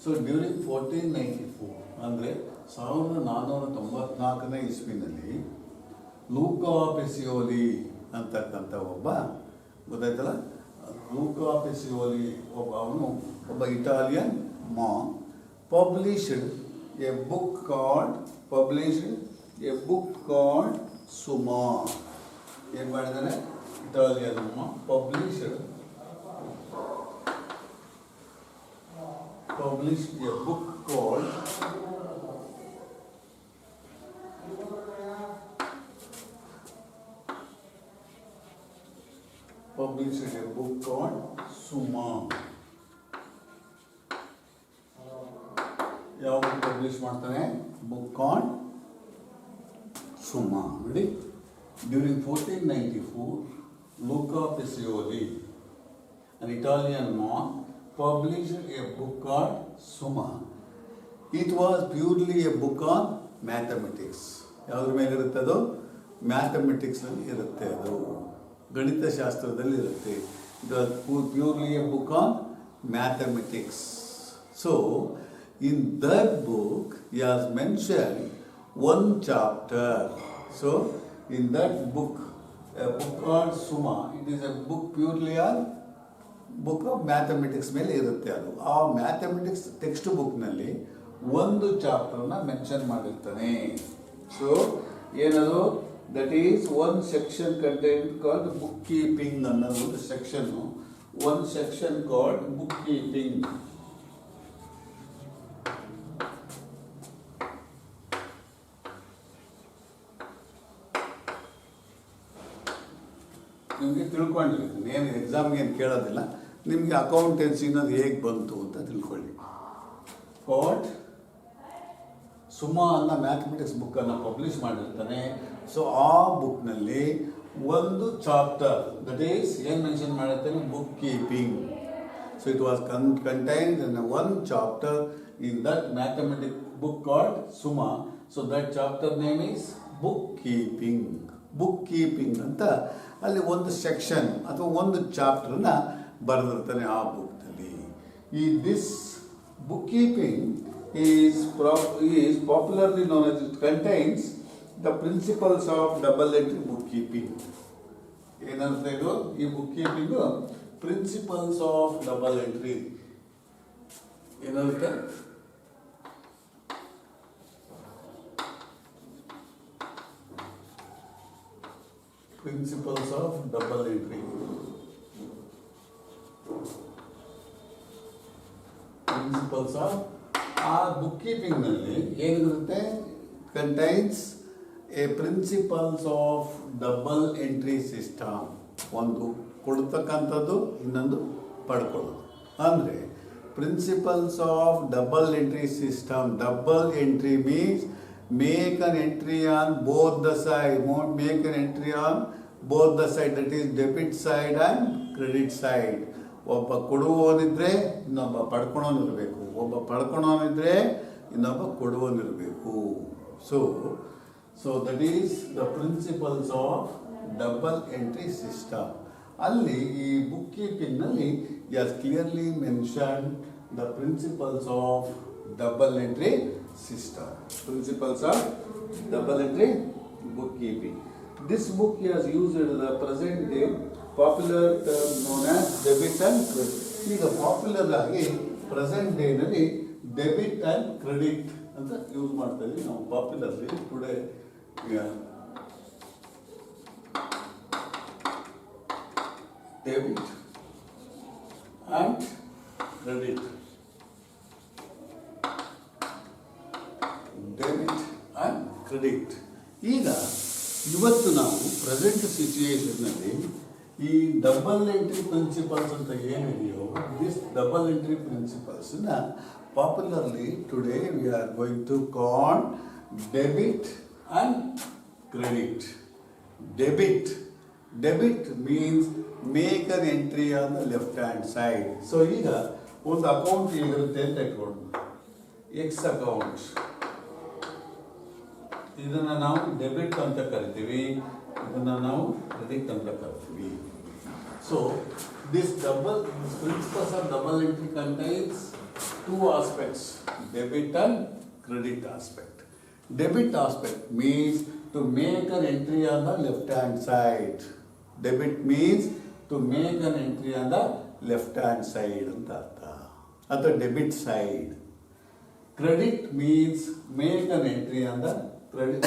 So during 1494 ಅಂದರೆ 1494ನೇ ಇಸ್ವಿನಲ್ಲಿ Luca Pacioli ಅಂತಕ್ಕಂಥ ಒಬ್ಬ ಗೊತ್ತಾಯ್ತಲ್ಲ, Luca Pacioli ಒಬ್ಬ Italian monk published a book called Summa. ಏನು ಮಾಡಿದ್ದಾರೆ? Italian monk published a book called Summa. ಯಾವ ಪಬ್ಲಿಷ್ ಮಾಡ್ತಾನೆ? Book on Summa. ನೋಡಿ, during 1494 Luca Pacioli, an Italian monk, published a book called Summa. It was purely a book on mathematics. ಯಾವುದ್ರ ಮೇಲೆ ಇರುತ್ತೆ? ಅದು ಮ್ಯಾಥಮೆಟಿಕ್ಸ್ನಲ್ಲಿ ಇರುತ್ತೆ, ಅದು ಗಣಿತಶಾಸ್ತ್ರದಲ್ಲಿ ಇರುತ್ತೆ. It was purely a book on mathematics. So in that book he has mentioned one chapter. So in that book, a book called Summa, it is a book purely on book of mathematics ಮೇಲೆ ಇರುತ್ತೆ. ಅದು ಆ mathematics text ಬುಕ್ನಲ್ಲಿ ಒಂದು ಚಾಪ್ಟರ್ನ mention ಮಾಡಿರ್ತಾನೆ. So ಏನದು? That is one section content called book keeping ಅನ್ನೋದು ಒಂದು section. One section called book keeping. ನಿಮಗೆ ತಿಳ್ಕೊಂಡಿರ್ತೀನಿ, ಏನು ಎಕ್ಸಾಮ್ಗೆ ಏನು ಕೇಳೋದಿಲ್ಲ, ನಿಮಗೆ ಅಕೌಂಟೆನ್ಸಿ ಅನ್ನೋದು ಹೇಗೆ ಬಂತು ಅಂತ ತಿಳ್ಕೊಳ್ಳಿ. ಕಾಲ್ಡ್ ಸುಮಾ ಅನ್ನೋ ಮ್ಯಾಥಮೆಟಿಕ್ಸ್ ಬುಕ್ಕನ್ನು ಪಬ್ಲಿಷ್ ಮಾಡಿರ್ತಾನೆ. ಸೊ ಆ ಬುಕ್ನಲ್ಲಿ ಒಂದು ಚಾಪ್ಟರ್, ದಟ್ ಈಸ್ ಏನು ಮೆನ್ಷನ್ ಮಾಡಿರ್ತಾನೆ? Book keeping. So it was contained in one chapter in that mathematic book called Summa. So that chapter name is book keeping. Book keeping ಅಂತ ಅಲ್ಲಿ ಒಂದು ಸೆಕ್ಷನ್ ಅಥವಾ ಒಂದು ಚಾಪ್ಟರ್ನ ಬರೆದಿರ್ತಾನೆ ಆ ಬುಕ್ನಲ್ಲಿ. ಈ this book keeping is popularly non as it contains the principles of double entry book keeping. ಏನಂತ ಇದು? ಈ book keeping principles of double entry ಏನಂತ? Principles of double entry. Principles of ಆ ಬುಕ್ ಕೀಪಿಂಗ್ನಲ್ಲಿ ಏನಿರುತ್ತೆ? Contains a principles of double entry system. ಒಂದು ಕೊಡ್ತಕ್ಕಂಥದ್ದು, ಇನ್ನೊಂದು ಪಡ್ಕೊಳ್ಳೋದು. ಅಂದರೆ principles of double entry system. Double entry means make an entry on both the side, make an entry on both the side, that is debit side and credit side. ಒಬ್ಬ ಕೊಡುವವನಿದ್ರೆ ಇನ್ನೊಬ್ಬ ಪಡ್ಕೊಳೋನಿರಬೇಕು, ಒಬ್ಬ ಪಡ್ಕೊಳೋನಿದ್ರೆ ಇನ್ನೊಬ್ಬ ಕೊಡುವವನಿರಬೇಕು. So that is the principles of double entry system. ಅಲ್ಲಿ ಈ book ಕೀಪಿಂಗ್ನಲ್ಲಿ has clearly mention the principles of double entry system. Principles of double entry bookkeeping. This book is used in the present day popular term known as debit and credit. ಈಗ popular ಆಗಿ present ಡೇನಲ್ಲಿ debit and credit ಅಂತ use ಮಾಡ್ತಾ ಇದ್ವಿ ನಾವು popularly. Today debit and credit. Debit and credit. ಈಗ ಇವತ್ತು ನಾವು present ಸಿಚುಯೇಷನ್ನಲ್ಲಿ ಈ ಡಬಲ್ ಎಂಟ್ರಿ ಪ್ರಿನ್ಸಿಪಲ್ಸ್ ಅಂತ ಏನಿದೆಯೋ, ದಿಸ್ ಡಬಲ್ ಎಂಟ್ರಿ ಪ್ರಿನ್ಸಿಪಲ್ಸನ್ನ Popularly today we are going to call debit and credit. Debit means make an entry on the left hand side. So ಈಗ ಒಂದು account ಹೇಗಿರುತ್ತೆ ಅಂತ ಇಟ್ಕೊಂಡು ಎಕ್ಸ್ ಅಕೌಂಟ್, ಇದನ್ನ ನಾವು ಡೆಬಿಟ್ ಅಂತ ಕರಿತೀವಿ, ಇದನ್ನ ನಾವು ಕ್ರೆಡಿಟ್ ಅಂತ ಕರಿತೀವಿ. So this principles of double entry contains two aspects, debit and credit aspect. Debit aspect means to make an entry on the left hand side. Debit means to make an entry on the left hand side ಅಂತ ಅರ್ಥ, ಅಥವಾ debit side. Credit means make an entry on the credit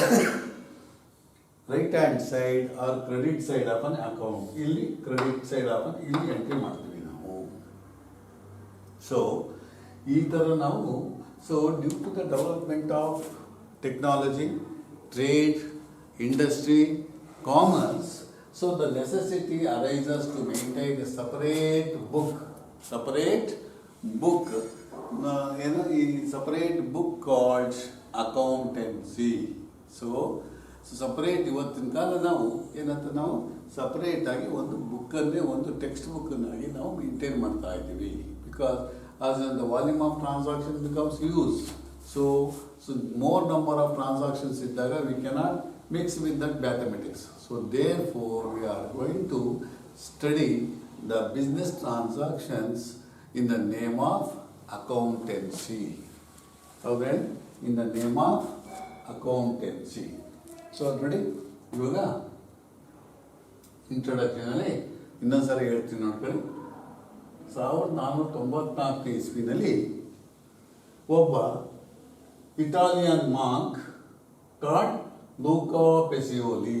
right hand side or credit side of an account. ಇಲ್ಲಿ credit side of an ಇಲ್ಲಿ entry ಮಾಡ್ತೀವಿ ನಾವು. So ಈ ಥರ ನಾವು, so due to the development of technology, trade, industry, commerce, so the necessity arises to maintain a separate book, ಈ separate book called accountancy. So separate ಇವತ್ತಿನ ಕಾಲ ನಾವು ಏನಂತ ನಾವು ಸಪರೇಟ್ ಆಗಿ ಒಂದು ಬುಕ್ಕನ್ನೇ ಒಂದು ಟೆಕ್ಸ್ಟ್ ಬುಕ್ಕನ್ನಾಗಿ ನಾವು ಮೇಂಟೈನ್ ಮಾಡ್ತಾ ಇದ್ದೀವಿ. Because as the volume of transaction becomes use, so more number of transactions ಇದ್ದಾಗ we cannot mix with that mathematics. So therefore we are going to study the business transactions in the name of accountancy. So then in the name of accountancy. So already ಇವಾಗ introduction ಅಲ್ಲಿ ಇನ್ನೊಂದ್ಸರಿ ಹೇಳ್ತೀನಿ ನೋಡ್ಕೊಳ್ಳಿ. 1494 ಇಸ್ವಿನಲ್ಲಿ ಒಬ್ಬ Italian monk called Luca Pacioli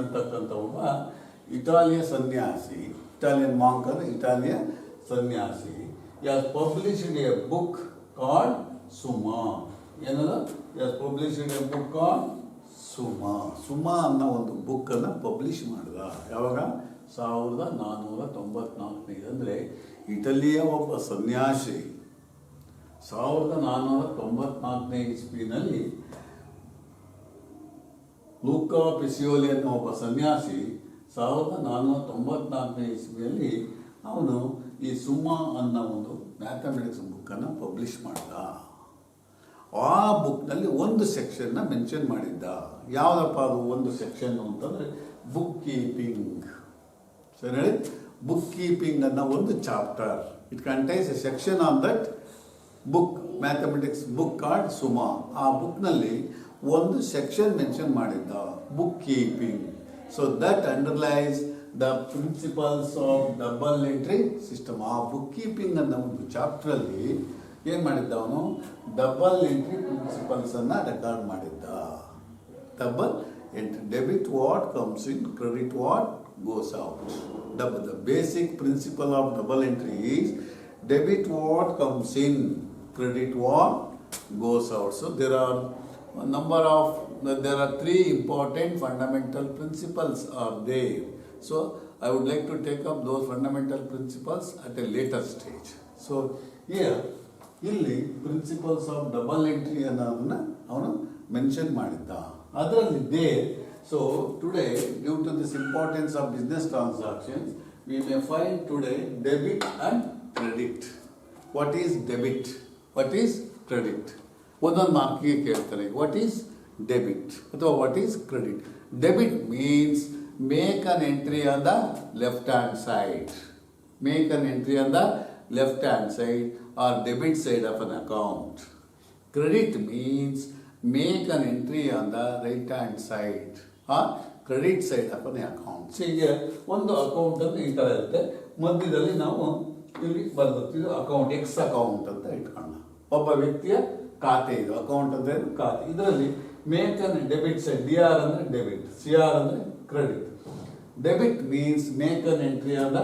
ಅಂತಕ್ಕಂಥ ಒಬ್ಬ Italian monk ಅಂದರೆ ಇಟಾಲಿಯ ಸನ್ಯಾಸಿ, has published a book called Summa. ಏನದ? Has published a book called Summa ಅನ್ನೋ ಒಂದು ಬುಕ್ಕನ್ನು ಪಬ್ಲಿಷ್ ಮಾಡಿದ. ಯಾವಾಗ? 1494 ಅಂದರೆ ಇಟಲಿಯ ಒಬ್ಬ ಸನ್ಯಾಸಿ 1494 ಇಸ್ವಿನಲ್ಲಿ ಲೂಕಾ ಪೆಸಿಯೋಲಿ ಅನ್ನೋ ಒಬ್ಬ ಸನ್ಯಾಸಿ 1494 ಇಸ್ವಿಯಲ್ಲಿ ಅವನು ಈ ಸುಮಾ ಅನ್ನೋ ಒಂದು ಮ್ಯಾಥಮೆಟಿಕ್ಸ್ ಬುಕ್ಕನ್ನು ಪಬ್ಲಿಷ್ ಮಾಡಿದ. ಆ ಬುಕ್ನಲ್ಲಿ ಒಂದು ಸೆಕ್ಷನ್ನ ಮೆನ್ಷನ್ ಮಾಡಿದ್ದ. ಯಾವುದಪ್ಪ ಅದು ಒಂದು ಸೆಕ್ಷನ್ ಅಂತಂದರೆ ಬುಕ್ ಕೀಪಿಂಗ್. ಸರಿ ಹೇಳಿ, ಬುಕ್ ಕೀಪಿಂಗ್ ಅನ್ನೋ ಒಂದು chapter. It contains a section on that book, mathematics book called Summa. ಆ ಬುಕ್ನಲ್ಲಿ ಒಂದು ಸೆಕ್ಷನ್ ಮೆನ್ಷನ್ ಮಾಡಿದ್ದ, book keeping. So that underlies the principles of double entry system. ಆ ಬುಕ್ ಕೀಪಿಂಗ್ ಅನ್ನೋ ಒಂದು ಚಾಪ್ಟ್ರಲ್ಲಿ ಏನು ಮಾಡಿದ್ದ ಅವನು? ಡಬಲ್ ಎಂಟ್ರಿ ಪ್ರಿನ್ಸಿಪಲ್ಸನ್ನು ರೆಕಾರ್ಡ್ ಮಾಡಿದ್ದ. Double entry, debit what comes in, credit what goes out. The basic principle of double entry is debit what comes in, credit what goes out. So there are three important fundamental principles are there. So I would like to take up those fundamental principles at a later stage. So here ಇಲ್ಲಿ principles of double entry ಅನ್ನೋದನ್ನ ಅವನು mention ಮಾಡಿದ್ದ. ಅದರಲ್ಲಿ there. So today, due to this importance of business transactions, we may find today debit and credit. What is debit? What is credit? ಒಂದೊಂದು ಮಾರ್ಕಿಗೆ ಕೇಳ್ತಾರೆ, what is debit ಅಥವಾ what is credit? Debit means make an entry on the left hand side. Make an entry on the left hand side or debit side of an account. Credit means make an entry on the right hand side or credit side of an account. So ಈಗ ಒಂದು ಅಕೌಂಟನ್ನು ಈ ಥರ ಇರುತ್ತೆ, ಮಧ್ಯದಲ್ಲಿ ನಾವು ಇಲ್ಲಿ ಬರ್ದಿರ್ತೀವಿ account, X account ಅಂತ ಇಟ್ಕೊಳ್ಳೋಣ. ಒಬ್ಬ ವ್ಯಕ್ತಿಯ ಖಾತೆ ಇದು, ಅಕೌಂಟ್ ಅಂದರೆ ಖಾತೆ. ಇದರಲ್ಲಿ make an debit side, D R ಅಂದರೆ ಡೆಬಿಟ್, ಸಿ ಆರ್ ಅಂದರೆ credit. Debit means make an entry on the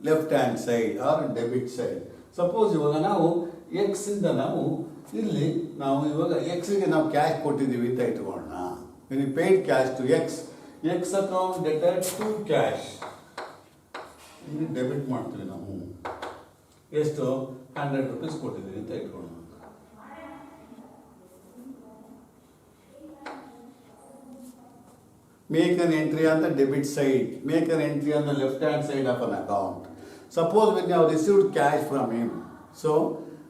left hand side or debit side. Suppose ಇವಾಗ ನಾವು ಎಕ್ಸ್ ಇಂದ ನಾವು ಇಲ್ಲಿ ನಾವು ಇವಾಗ ಎಕ್ಸ್ಗೆ ನಾವು ಕ್ಯಾಶ್ ಕೊಟ್ಟಿದ್ದೀವಿ ಅಂತ ಇಟ್ಕೊಳ್ಳೋಣ. We paid cash to X, X account ಡೆಟೆಡ್ ಟು ಕ್ಯಾಶ್, ಇಲ್ಲಿ ಡೆಬಿಟ್ ಮಾಡ್ತೀವಿ ನಾವು. ಎಷ್ಟು 100 rupees ಕೊಟ್ಟಿದ್ದೀವಿ ಅಂತ ಇಟ್ಕೊಳ್ಳೋಣ. Make an entry on the debit side. Make an entry on the left hand side of an account. Suppose when you have received cash from him. So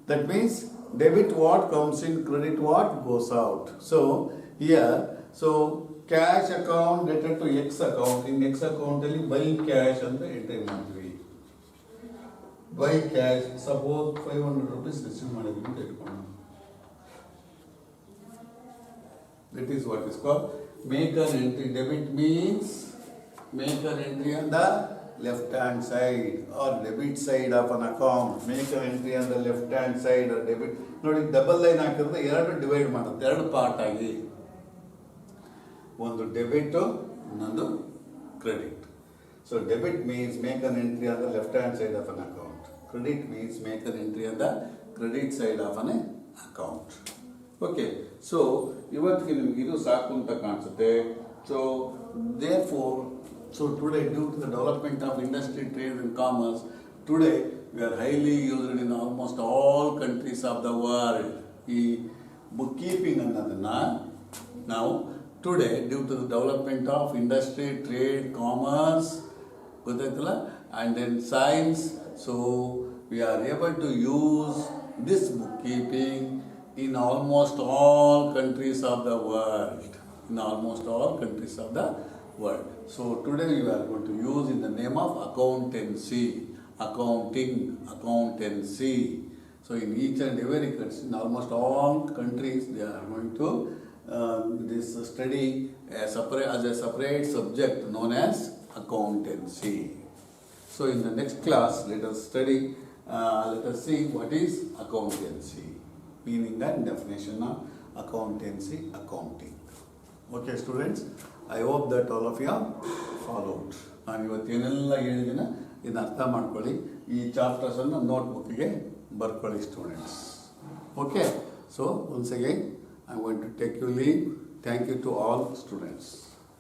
that means debit what comes in, credit what goes out. So here, so cash account related to X account. In X account, buy cash and the entry monthly. Buy cash. Suppose 500 rupees receive money. That is what is called make an entry. Debit means make an entry on the left hand side or debit side of an account. Make an entry on the left hand side or debit. ನೋಡಿ double line ಹಾಕಿದ್ರೆ ಎರಡು divide ಮಾಡುತ್ತೆ, ಎರಡು part ಆಗಿ. ಒಂದು debit, ಇನ್ನೊಂದು credit. So debit means make an entry on the left hand side of an account. Credit means make an entry on the credit side of an account. Okay, so ಇವತ್ತಿಗೆ ನಿಮ್ಗೆ ಇದು ಸಾಕು ಅಂತ ಕಾಣಿಸುತ್ತೆ. So therefore, so today due to the development of industry, trade and commerce, today we are highly used in almost all countries of the world. ಈ bookkeeping ಅನ್ನೋದನ್ನ ನಾವು today due to the development of industry, trade, commerce, ಗೊತ್ತಾಯ್ತಲ್ಲ, and then science, so we are able to use this bookkeeping in almost all countries of the world. In almost all countries of the world. So today we are going to use in the name of accountancy, accounting, accountancy. So in each and every country, in almost all countries, they are going to this study as a separate subject known as accountancy. So in the next class, let us see what is accountancy, meaning and definition of accountancy, accounting. Okay students, I hope that all of you have followed. ನಾನು ಇವತ್ತು ಏನೆಲ್ಲ ಹೇಳಿದಿನ ಇದನ್ನ ಅರ್ಥ ಮಾಡ್ಕೊಳ್ಳಿ. ಈ ಚಾಪ್ಟರ್ಸನ್ನು ನೋಟ್ಬುಕ್ಕಿಗೆ ಬರ್ಕೊಳ್ಳಿ students. Okay, so once again I want to take you leave. Thank you to all students.